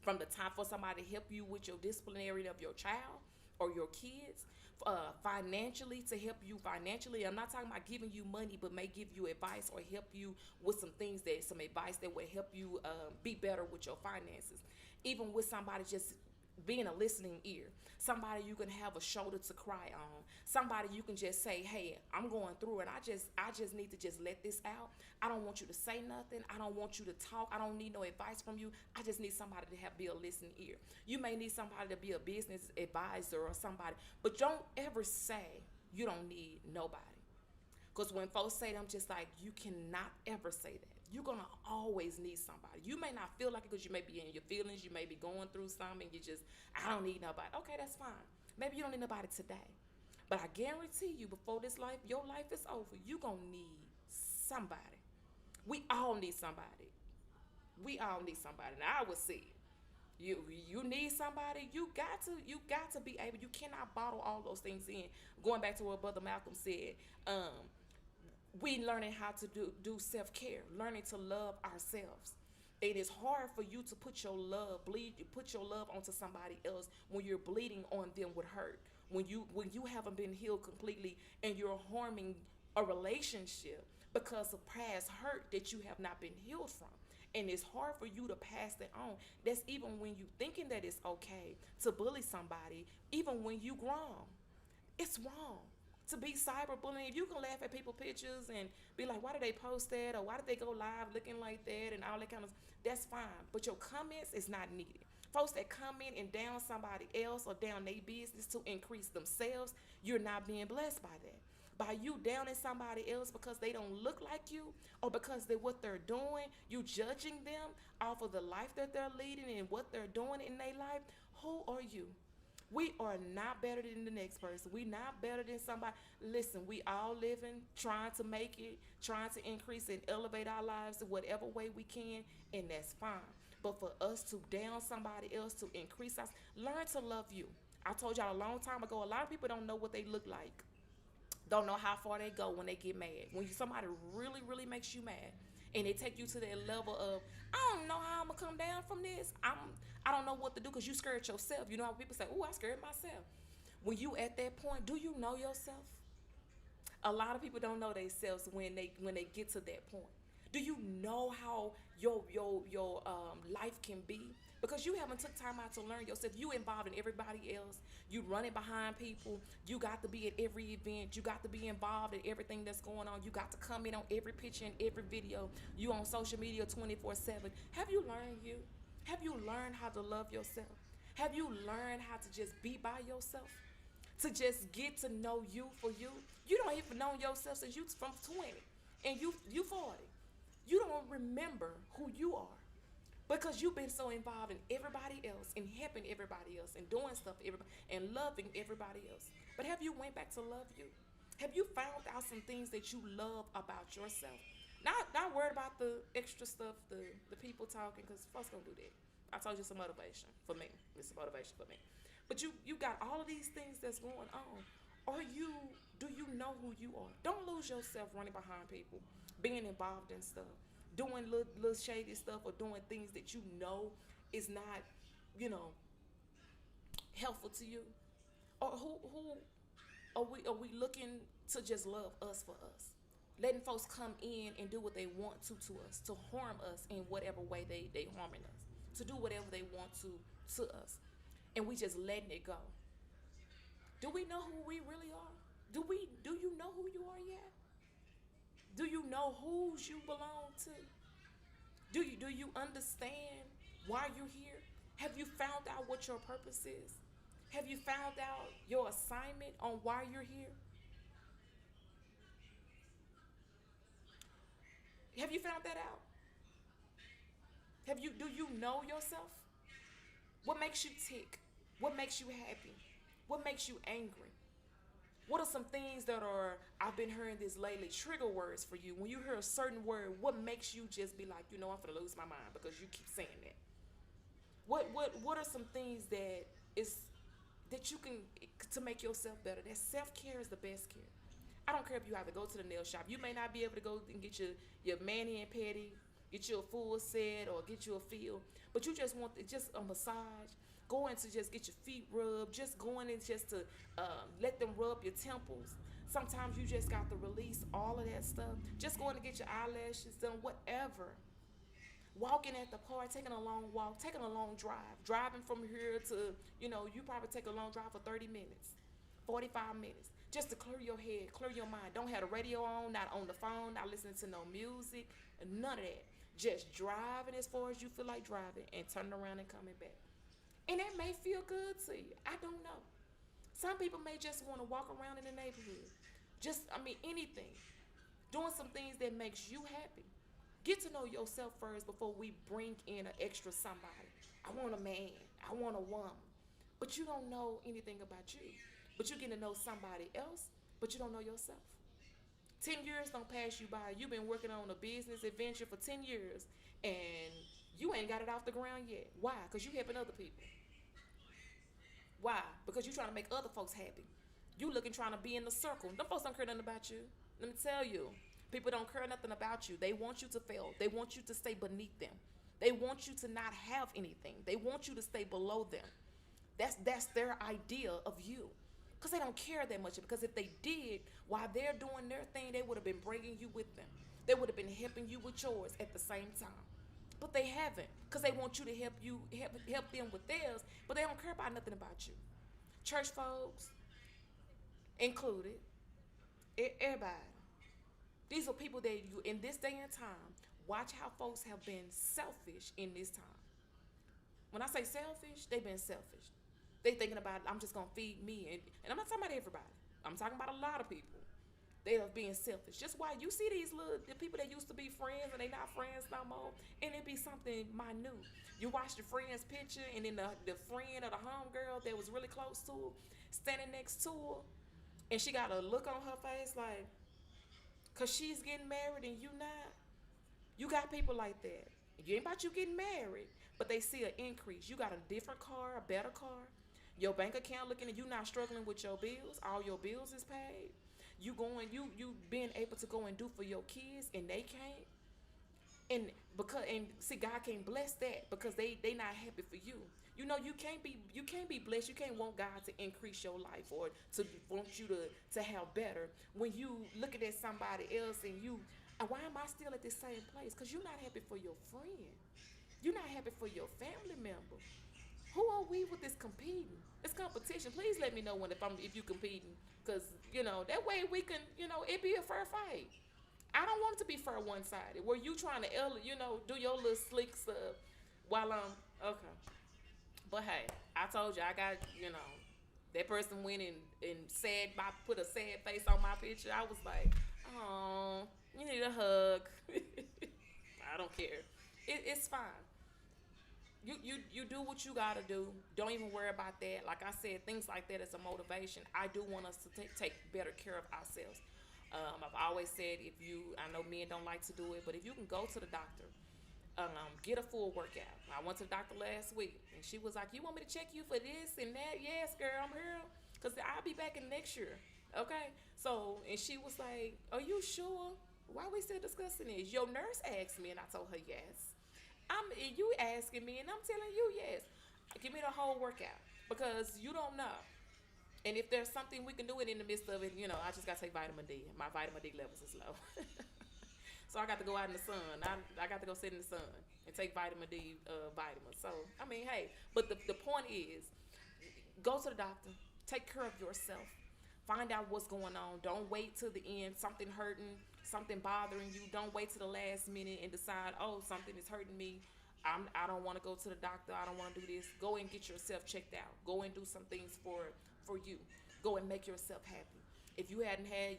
From the time for somebody to help you with your disciplinary of your child or your kids, financially, to help you financially. I'm not talking about giving you money, but may give you advice or help you with some advice that will help you be better with your finances. Even with somebody just being a listening ear, somebody you can have a shoulder to cry on, somebody you can just say, hey, I'm going through it, I just need to just let this out. I don't want you to say nothing, I don't want you to talk, I don't need no advice from you, I just need somebody to be a listening ear. You may need somebody to be a business advisor or somebody, but don't ever say you don't need nobody. Because when folks say that, I'm just like, you cannot ever say that. You're going to always need somebody. You may not feel like it because you may be in your feelings. You may be going through something. I don't need nobody. Okay, that's fine. Maybe you don't need nobody today. But I guarantee you, before your life is over, you're going to need somebody. We all need somebody. We all need somebody. And I would say, you need somebody. You got to be able. You cannot bottle all those things in. Going back to what Brother Malcolm said, we learning how to do self-care, learning to love ourselves. It is hard for you to put your love onto somebody else when you're bleeding on them with hurt. When you haven't been healed completely and you're harming a relationship because of past hurt that you have not been healed from. And it's hard for you to pass that on. That's even when you thinking that it's okay to bully somebody, even when you grown. It's wrong to be cyberbullying. If you can laugh at people's pictures and be like, why did they post that? Or why did they go live looking like that? And all that kind of, that's fine. But your comments is not needed. Folks that comment and down somebody else or down their business to increase themselves, you're not being blessed by that. By you downing somebody else because they don't look like you or because they what they're doing, you judging them off of the life that they're leading and what they're doing in their life. Who are you? We are not better than the next person. We not better than somebody. Listen, we all living, trying to make it, trying to increase and elevate our lives in whatever way we can, and that's fine. But for us to down somebody else to increase us, learn to love you. I told y'all a long time ago, a lot of people don't know what they look like. Don't know how far they go when they get mad. When somebody really, really makes you mad, and they take you to that level of, I don't know how I'm gonna come down from this. I don't know what to do because you scared yourself. You know how people say, "Oh, I scared myself." When you at that point, do you know yourself? A lot of people don't know themselves when they get to that point. Do you know how your life can be? Because you haven't took time out to learn yourself. You involved in everybody else. You running behind people. You got to be at every event. You got to be involved in everything that's going on. You got to comment on every picture and every video. You on social media 24/7. Have you learned you? Have you learned how to love yourself? Have you learned how to just be by yourself? To just get to know you for you? You don't even know yourself since you from 20 and you 40. You don't remember who you are because you've been so involved in everybody else and helping everybody else and doing stuff for everybody and loving everybody else. But have you went back to love you? Have you found out some things that you love about yourself? Not worried about the extra stuff, the people talking, because folks gonna do that. I told you it's a motivation for me. It's a motivation for me. But you got all of these things that's going on. Do you know who you are? Don't lose yourself running behind people, being involved in stuff, doing little shady stuff or doing things that you know is not, you know, helpful to you. Or who are we looking to just love us for us? Letting folks come in and do what they want to us, to harm us in whatever way they harming us, to do whatever they want to us. And we just letting it go. Do we know who we really are? Do you know who you are yet? Do you know whose you belong to? Do you understand why you're here? Have you found out what your purpose is? Have you found out your assignment on why you're here? Have you found that out? Do you know yourself? What makes you tick? What makes you happy? What makes you angry? What are some things that are, I've been hearing this lately, trigger words for you? When you hear a certain word, what makes you just be like, I'm gonna lose my mind because you keep saying that? What are some things that you can to make yourself better? That self-care is the best care. I don't care if you have to go to the nail shop. You may not be able to go and get your mani and pedi, get you a full set or get you a feel, but you just want just a massage. Going to just get your feet rubbed, just going in just to let them rub your temples. Sometimes you just got to release all of that stuff. Just going to get your eyelashes done, whatever. Walking at the park, taking a long walk, taking a long drive. Driving from here to, you probably take a long drive for 30 minutes, 45 minutes. Just to clear your head, clear your mind. Don't have the radio on, not on the phone, not listening to no music, none of that. Just driving as far as you feel like driving and turning around and coming back. And that may feel good to you. I don't know. Some people may just want to walk around in the neighborhood. Anything. Doing some things that makes you happy. Get to know yourself first before we bring in an extra somebody. I want a man. I want a woman. But you don't know anything about you. But you get to know somebody else, but you don't know yourself. 10 years don't pass you by. You've been working on a business adventure for 10 years, and you ain't got it off the ground yet. Why? Because you helping other people. Why? Because you trying to make other folks happy. You looking trying to be in the circle. Them folks don't care nothing about you. Let me tell you. People don't care nothing about you. They want you to fail. They want you to stay beneath them. They want you to not have anything. They want you to stay below them. That's their idea of you. because they don't care that much. Because if they did, while they're doing their thing, they would have been bringing you with them. They would have been helping you with yours at the same time. But they haven't, because they want you to help them with theirs, but they don't care about nothing about you. Church folks included, everybody. These are people that you, in this day and time, watch how folks have been selfish in this time. When I say selfish, they've been selfish. They thinking about, I'm just gonna feed me, and I'm not talking about everybody. I'm talking about a lot of people. They are being selfish. Just why you see these the people that used to be friends and they not friends no more, and it be something minute. You watch the friend's picture, and then the friend or the homegirl that was really close to her standing next to her, and she got a look on her face like, cause she's getting married and you not. You got people like that. You ain't about you getting married, but they see an increase. You got a different car, a better car. Your bank account looking at you not struggling with your bills. All your bills is paid. You being able to go and do for your kids and they can't. And see, God can't bless that because they not happy for you. You know, you can't be blessed. You can't want God to increase your life or to want you to have better when you looking at somebody else and you, why am I still at this same place? Because you're not happy for your friend. You're not happy for your family member. Who are we with this competing? It's competition. Please let me know if you competing, because that way we can it be a fair fight. I don't want it to be fair one sided where you trying to do your little slick stuff while I'm okay. But hey, I told you I got that person went and said put a sad face on my picture. I was like, oh, you need a hug. I don't care. It's fine. You do what you gotta do. Don't even worry about that. Like I said, things like that is a motivation. I do want us to take better care of ourselves. I've always said I know men don't like to do it, but if you can go to the doctor, get a full workout. I went to the doctor last week, and she was like, "You want me to check you for this and that?" Yes, girl, I'm here, cause I'll be back in next year. Okay, so and she was like, "Are you sure? Why we still discussing this?" Your nurse asked me, and I told her yes. You asking me, and I'm telling you yes. Give me the whole workout because you don't know. And if there's something we can do it in the midst of it, I just gotta take vitamin D. My vitamin D levels is low. So I got to go out in the sun. I got to go sit in the sun and take vitamin D vitamins. So, I mean, hey, but the point is, go to the doctor. Take care of yourself. Find out what's going on. Don't wait till the end. Something hurting, something bothering you. Don't wait till the last minute and decide, oh, something is hurting me. I don't want to go to the doctor. I don't want to do this. Go and get yourself checked out. Go and do some things for you. Go and make yourself happy. If you hadn't had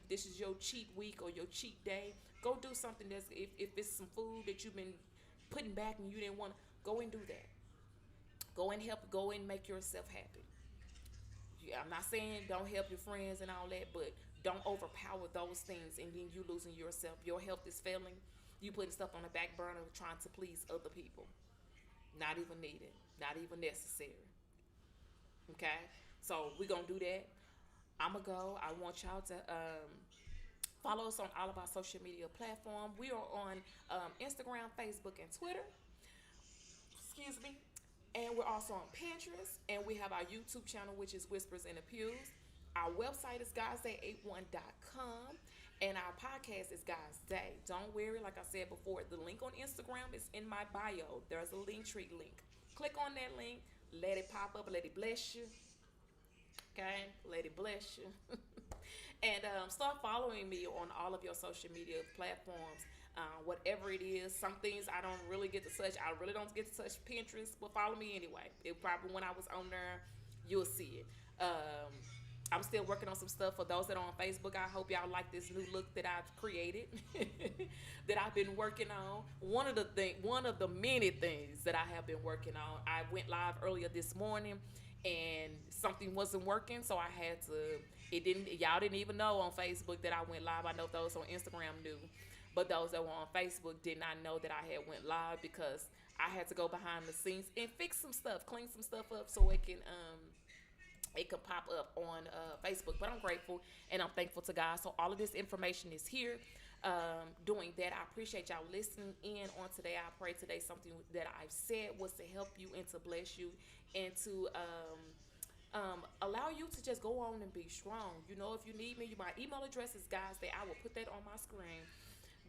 this is your cheat week or your cheat day, go do something if it's some food that you've been putting back and you didn't want to, go and do that. Go and make yourself happy. Yeah, I'm not saying don't help your friends and all that, but don't overpower those things and then you losing yourself. Your health is failing. You putting stuff on the back burner trying to please other people. Not even needed. Not even necessary. Okay? So we're going to do that. I'm going to go. I want y'all to follow us on all of our social media platforms. We are on Instagram, Facebook, and Twitter. Excuse me. And we're also on Pinterest. And we have our YouTube channel, which is Whispers in the Pews. Our website is guysday81.com. And our podcast is Guys Day. Don't worry, like I said before, the link on Instagram is in my bio. There's a Linktree link. Click on that link. Let it pop up. Let it bless you. Okay? Let it bless you. And start following me on all of your social media platforms. Whatever it is. Some things I don't really get to touch. I really don't get to touch Pinterest, but follow me anyway. It probably when I was on there, you'll see it. I'm still working on some stuff for those that are on Facebook. I hope y'all like this new look that I've created, that I've been working on. One of the many things that I have been working on. I went live earlier this morning, and something wasn't working, so I had to. Y'all didn't even know on Facebook that I went live. I know those on Instagram knew, but those that were on Facebook did not know that I had went live because I had to go behind the scenes and fix some stuff, clean some stuff up so it can pop up on Facebook. But I'm grateful and I'm thankful to God. So all of this information is here. Doing that, I appreciate y'all listening in on today. I pray today something that I've said was to help you and to bless you and to allow you to just go on and be strong. You know, if you need me, my email address is guys day. I will put that on my screen.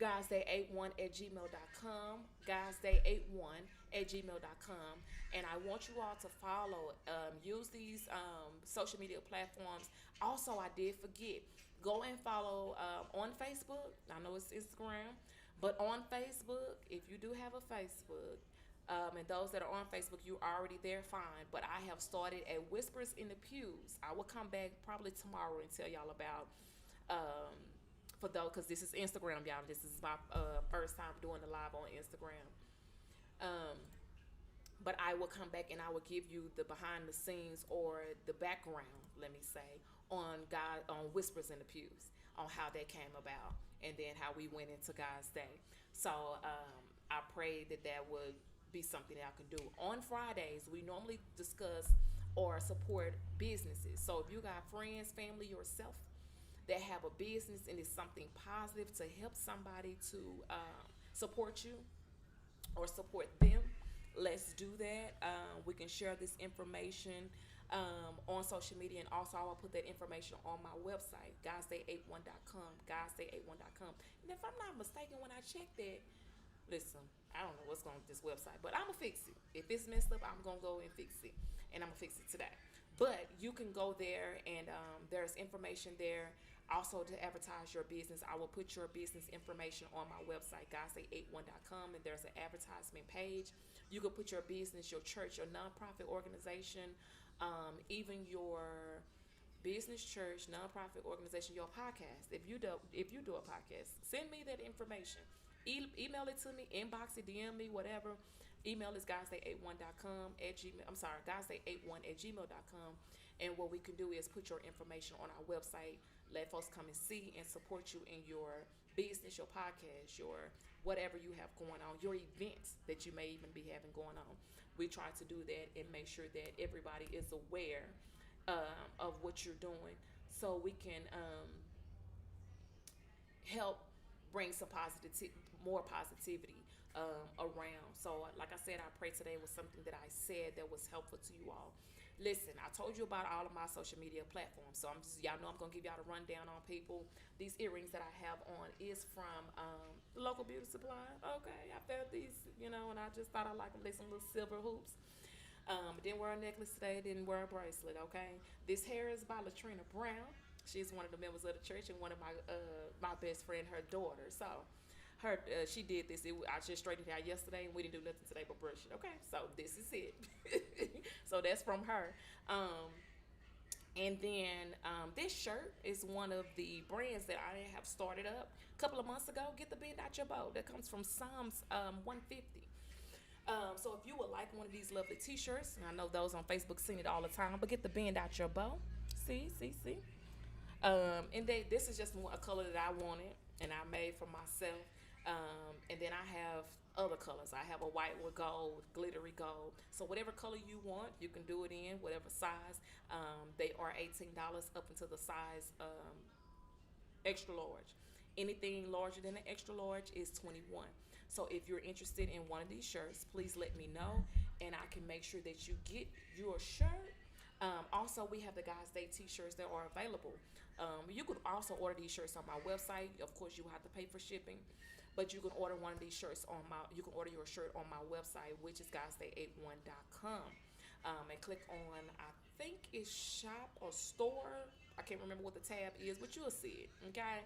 Guysday81 at gmail.com. Guysday81 at gmail.com. And I want you all to follow, use these social media platforms. Also, I did forget, go and follow on Facebook. I know it's Instagram, but on Facebook, if you do have a Facebook, and those that are on Facebook, you're already there, fine. But I have started a Whispers in the Pews. I will come back probably tomorrow and tell y'all about, um, for those, because this is Instagram, y'all. This is my first time doing the live on Instagram. Um, but I will come back and I will give you the behind the scenes or the background, let me say, on Whispers in the Pews, on how that came about, and then how we went into God's Day. So I pray that that would be something that I can do. On Fridays, we normally discuss or support businesses. So if you got friends, family, yourself that have a business and it's something positive to help somebody to support you or support them, let's do that. We can share this information on social media, and also I will put that information on my website, guysday81.com, guysday81.com. And if I'm not mistaken, when I checked that, listen, I don't know what's going on with this website, but I'm going to fix it. If it's messed up, I'm going to go and fix it, and I'm going to fix it today. But you can go there, and there's information there. Also, to advertise your business, I will put your business information on my website, guysday81.com, and there's an advertisement page. You can put your business, your church, your nonprofit organization, even your business, church, nonprofit organization, your podcast. If you do a podcast, send me that information. Email it to me, inbox it, DM me, whatever. Email is guysday81.com at gmail. I'm sorry, guysday81 at gmail.com. And what we can do is put your information on our website. Let folks come and see and support you in your business, your podcast, your whatever you have going on, your events that you may even be having going on. We try to do that and make sure that everybody is aware of what you're doing, so we can help bring some more positivity around. So, like I said, I pray today was something that I said that was helpful to you all. Listen, I told you about all of my social media platforms, so y'all know I'm gonna give y'all a rundown on people. These earrings that I have on is from the local beauty supply. Okay, I found these, and I just thought I liked them. They some little silver hoops. Didn't wear a necklace today. Didn't wear a bracelet. Okay, this hair is by Latrina Brown. She's one of the members of the church and one of my best friend, her daughter. So she did this. I just straightened it out yesterday, and we didn't do nothing today but brush it. Okay, so this is it. So that's from her. And then this shirt is one of the brands that I have started up a couple of months ago. Get the bend out your bow. That comes from Psalms 150. So if you would like one of these lovely t-shirts, and I know those on Facebook seen it all the time, but get the bend out your bow. See. And this is just a color that I wanted, and I made for myself. And then I have other colors. I have a white with gold, glittery gold. So whatever color you want, you can do it in whatever size. They are $18 up until the size extra large. Anything larger than an extra large is $21. So if you're interested in one of these shirts, please let me know, and I can make sure that you get your shirt. Also, we have the Guys Day t-shirts that are available. You could also order these shirts on my website. Of course, you will have to pay for shipping, but you can order one of these shirts you can order your shirt on my website, which is guysday81.com. And click on, I think it's shop or store. I can't remember what the tab is, but you'll see it, okay?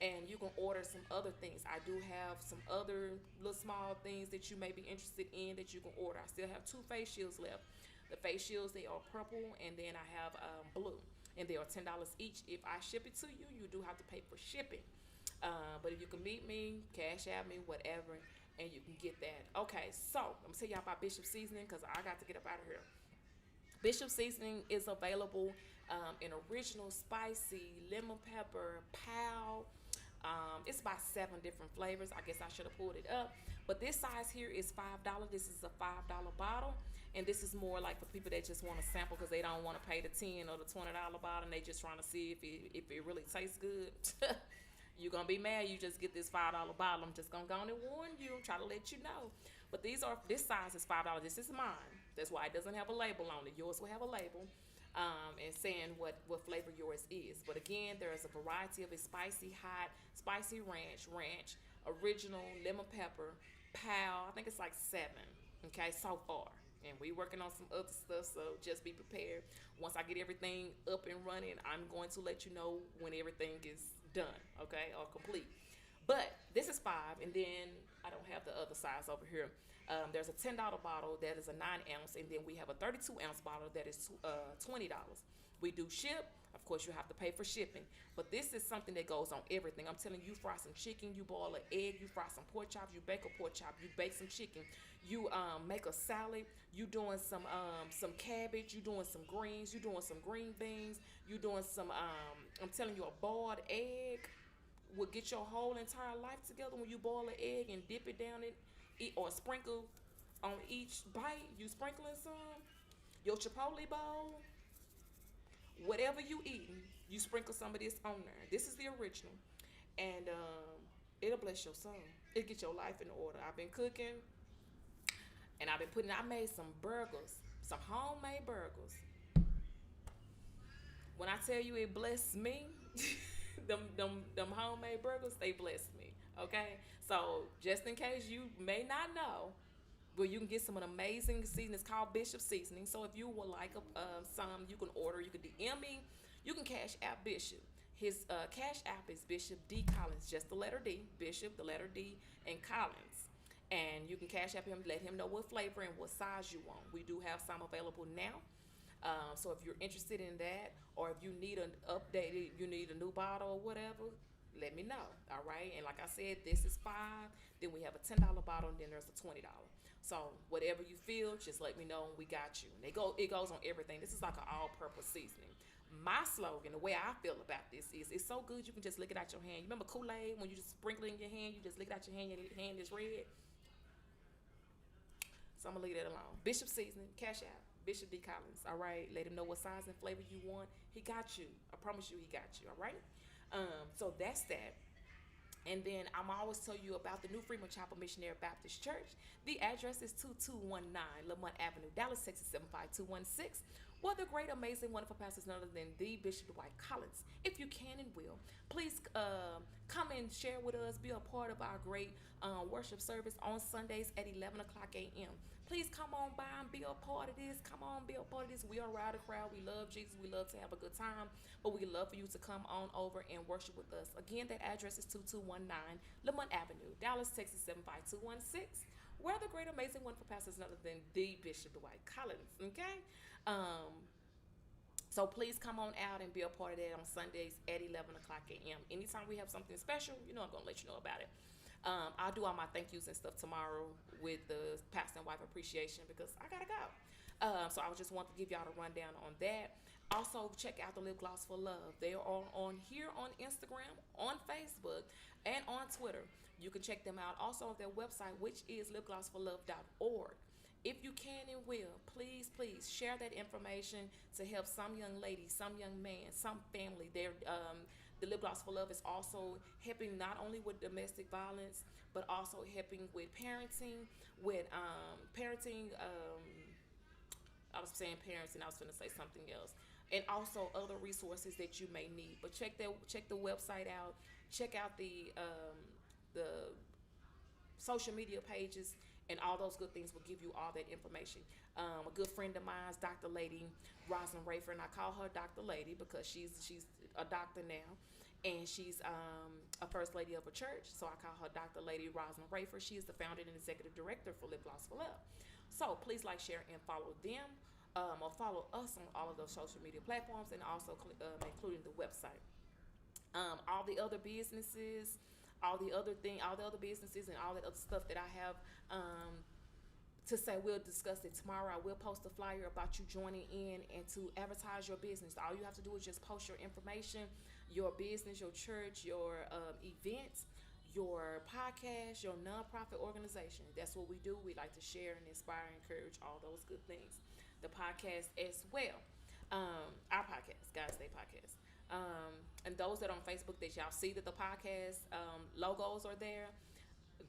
And you can order some other things. I do have some other little small things that you may be interested in that you can order. I still have 2 face shields left. The face shields, they are purple, and then I have blue, and they are $10 each. If I ship it to you, you do have to pay for shipping. But if you can meet me, cash out me, whatever, and you can get that. Okay, so I'm gonna tell y'all about Bishop Seasoning because I got to get up out of here. Bishop Seasoning is available in original, spicy, lemon pepper, pow. It's about 7 different flavors. I guess I should have pulled it up. But this size here is $5. This is a $5 bottle. And this is more like for people that just want to sample because they don't want to pay the $10 or the $20 bottle, and they just trying to see if it really tastes good. You're going to be mad you just get this $5 bottle. I'm just going to go on and warn you, try to let you know. But this size is $5. This is mine. That's why it doesn't have a label on it. Yours will have a label. and saying what flavor yours is. But again, there's a variety of it: spicy, hot, spicy ranch, original, lemon pepper, pow. I think it's like seven. Okay, so far. And we working on some other stuff, so just be prepared. Once I get everything up and running, I'm going to let you know when everything is done, okay, or complete. But this is five, and then I don't have the other size over here. There's a $10 bottle that is a 9 ounce, and then we have a 32 ounce bottle that is $20. We do ship. Of course, you have to pay for shipping, but this is something that goes on everything. I'm telling you, fry some chicken, you boil an egg, you fry some pork chops, you bake a pork chop, you bake some chicken, you make a salad, you doing some cabbage, you doing some greens, you doing some green beans, you doing some I'm telling you, a boiled egg will get your whole entire life together when you boil an egg and dip it down in eat or sprinkle on each bite. You sprinkling some your chipotle bowl, whatever you eating, you sprinkle some of this on there. This is the original, and it'll bless your soul. It'll get your life in order. I've been cooking, and I've been putting. I made some burgers, some homemade burgers. When I tell you it blessed me, them homemade burgers, they blessed me. Okay, so just in case you may not know, where you can get some amazing seasoning. It's called Bishop Seasoning. So if you would like some, you can order. You can DM me. You can cash app Bishop. His cash app is Bishop D Collins, just the letter D, Bishop, the letter D, and Collins. And you can cash app him, let him know what flavor and what size you want. We do have some available now. So if you're interested in that, or if you need an updated, you need a new bottle or whatever, let me know. All right. And like I said, this is five. Then we have a $10 bottle, and then there's a $20. So whatever you feel, just let me know, and we got you. And it goes on everything. This is like an all-purpose seasoning. My slogan, the way I feel about this is, it's so good you can just lick it out your hand. You remember Kool-Aid when you just sprinkle it in your hand, you just lick it out your hand, your hand is red. So I'm gonna leave that alone. Bishop Seasoning, cash out. Bishop D Collins. All right. Let him know what size and flavor you want. He got you. I promise you, he got you. All right. So that's that. And then I'm always tell you about the New Freeman Chapel Missionary Baptist Church. The address is 2219 Lamont Avenue, Dallas, Texas 75216. Well, the great, amazing, wonderful pastor is none other than the Bishop Dwight Collins. If you can and will, please come and share with us. Be a part of our great worship service on Sundays at 11 o'clock a.m. Please come on by and be a part of this. Come on, be a part of this. We are Ride the Crowd. We love Jesus. We love to have a good time. But we love for you to come on over and worship with us. Again, that address is 2219 Lamont Avenue, Dallas, Texas 75216. Where the great, amazing, wonderful pastor is none other than the Bishop Dwight Collins. Okay? So please come on out and be a part of that on Sundays at 11 o'clock a.m. Anytime we have something special, you know I'm going to let you know about it. I'll do all my thank yous and stuff tomorrow with the pastor and wife appreciation because I got to go. So I just want to give y'all a rundown on that. Also, check out the Lip Gloss for Love. They are on here on Instagram, on Facebook, and on Twitter. You can check them out also on their website, which is lipglossforlove.org. If you can and will, please share that information to help some young lady, some young man, some family. The Lip Gloss for Love is also helping not only with domestic violence, but also helping with parenting, I was saying parents, and I was going to say something else, and also other resources that you may need. But check the website out. Check out the social media pages, and all those good things will give you all that information. A good friend of mine is Dr. Lady Rosalind Rayford, and I call her Dr. Lady because she's a doctor now, and she's a first lady of a church. So I call her Dr. Lady Rosalind Rayford. She is the founder and executive director for Lip Gloss for Love. So please like, share, and follow them, or follow us on all of those social media platforms, and also including the website. All the other businesses, all the other businesses, and all the other stuff that I have to say, we'll discuss it tomorrow. I will post a flyer about you joining in and to advertise your business. All you have to do is just post your information, your business, your church, your events, your podcast, your nonprofit organization. That's what we do. We like to share and inspire and encourage all those good things. The podcast as well. Our podcast, God's Day Podcast. And those that are on Facebook, that y'all see that the podcast logos are there,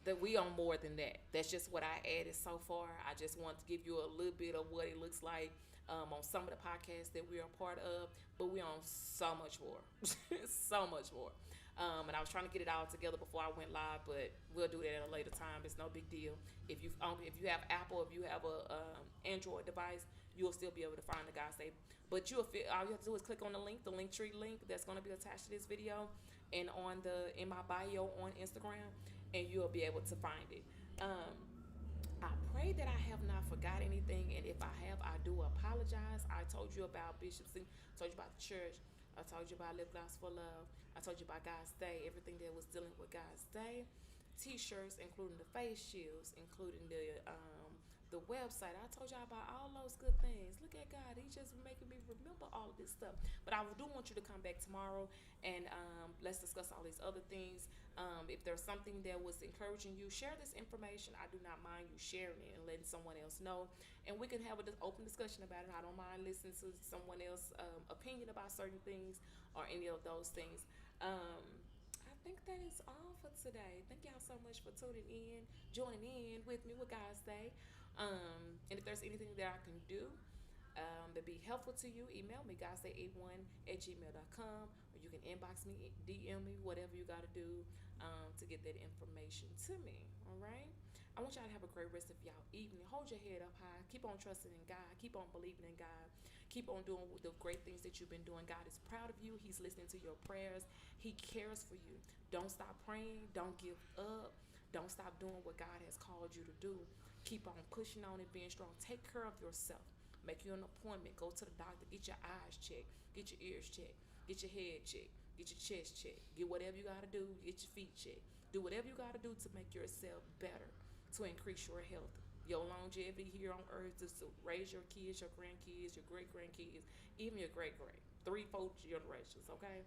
that we on more than that. That's just what I added so far. I just want to give you a little bit of what it looks like on some of the podcasts that we are a part of, but we're on so much more. So much more. And I was trying to get it all together before I went live, but we'll do that at a later time. It's no big deal. If you have Apple, if you have a Android device, you'll still be able to find the guys. But all you have to do is click on the Linktree link that's going to be attached to this video, and in my bio on Instagram, and you'll be able to find it. I pray that I have not forgot anything, and if I have, I do apologize. I told you about Bishop's, told you about the church, I told you about Live Glass for Love, I told you about God's Day, everything that was dealing with God's Day, t-shirts, including the face shields, including the website. I told y'all about all those good things. Look at God, He's just making me remember all of this stuff. But I do want you to come back tomorrow, and let's discuss all these other things. If there's something that was encouraging you, share this information. I do not mind you sharing it and letting someone else know, and we can have an open discussion about it. I don't mind listening to someone else's opinion about certain things or any of those things. I think that is all for today. Thank y'all so much for tuning in, joining in with me with God's Day. And if there's anything that I can do that be helpful to you, email me, godsday81@gmail.com, or you can inbox me, DM me, whatever you got to do to get that information to me. All right? I want y'all to have a great rest of y'all evening. Hold your head up high. Keep on trusting in God. Keep on believing in God. Keep on doing the great things that you've been doing. God is proud of you. He's listening to your prayers. He cares for you. Don't stop praying. Don't give up. Don't stop doing what God has called you to do. Keep on pushing on and being strong. Take care of yourself. Make you an appointment. Go to the doctor. Get your eyes checked. Get your ears checked. Get your head checked. Get your chest checked. Get whatever you got to do. Get your feet checked. Do whatever you got to do to make yourself better, to increase your health, your longevity here on earth, just to raise your kids, your grandkids, your great-grandkids, even your great-great, 3-4 generations, okay?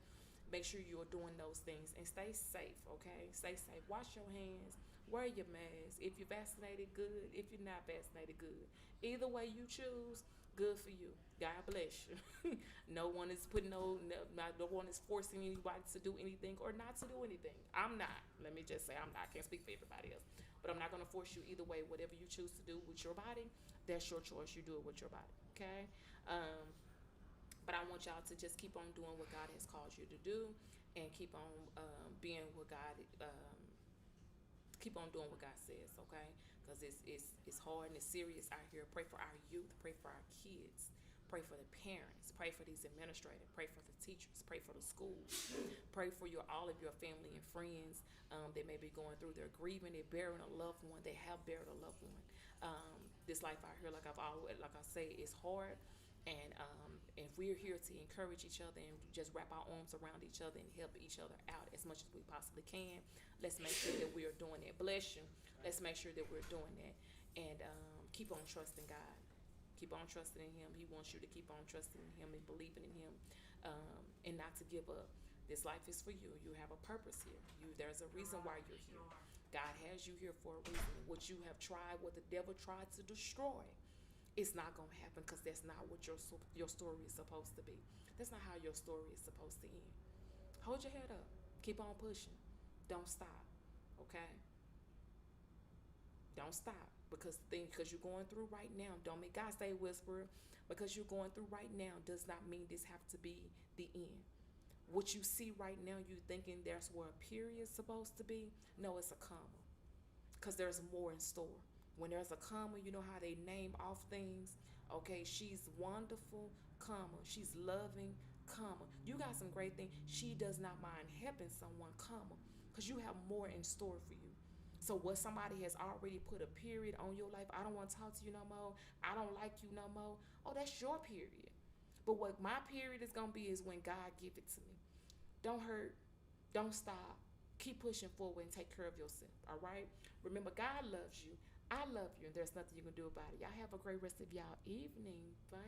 Make sure you are doing those things, and stay safe, okay? Stay safe. Wash your hands. Wear your mask. If you're vaccinated, good. If you're not vaccinated, good. Either way you choose, good for you. God bless you. No one is no one is forcing anybody to do anything or not to do anything. I'm not. Let me just say I'm not. I can't speak for everybody else. But I'm not going to force you either way. Whatever you choose to do with your body, that's your choice. You do it with your body, okay? But I want y'all to just keep on doing what God has called you to do, and keep on being what God keep on doing what God says, okay? Because it's hard and it's serious out here. Pray for our youth. Pray for our kids. Pray for the parents. Pray for these administrators. Pray for the teachers. Pray for the schools. Pray for all of your family and friends that may be going through their grieving. They're burying a loved one. They have buried a loved one. This life out here, like I say, is hard. And if we're here to encourage each other and just wrap our arms around each other and help each other out as much as we possibly can, let's make sure that we are doing that. Bless you. Let's make sure that we're doing that. And keep on trusting God. Keep on trusting in Him. He wants you to keep on trusting in Him and believing in Him, and not to give up. This life is for you. You have a purpose here. There's a reason why you're here. God has you here for a reason. What you have tried, what the devil tried to destroy, it's not going to happen, because that's not what your story is supposed to be. That's not how your story is supposed to end. Hold your head up. Keep on pushing. Don't stop, okay? Don't stop, because you're going through right now, don't make God stay whisperer. Because you're going through right now does not mean this have to be the end. What you see right now, you thinking that's where a period is supposed to be. No, it's a comma, because there's more in store. When there's a comma, you know how they name off things? Okay, she's wonderful, comma. She's loving, comma. You got some great things. She does not mind helping someone, comma. Because you have more in store for you. So what somebody has already put a period on your life, I don't want to talk to you no more, I don't like you no more. Oh, that's your period. But what my period is going to be is when God give it to me. Don't hurt. Don't stop. Keep pushing forward and take care of yourself, all right? Remember, God loves you. I love you, and there's nothing you can do about it. Y'all have a great rest of y'all evening. Bye.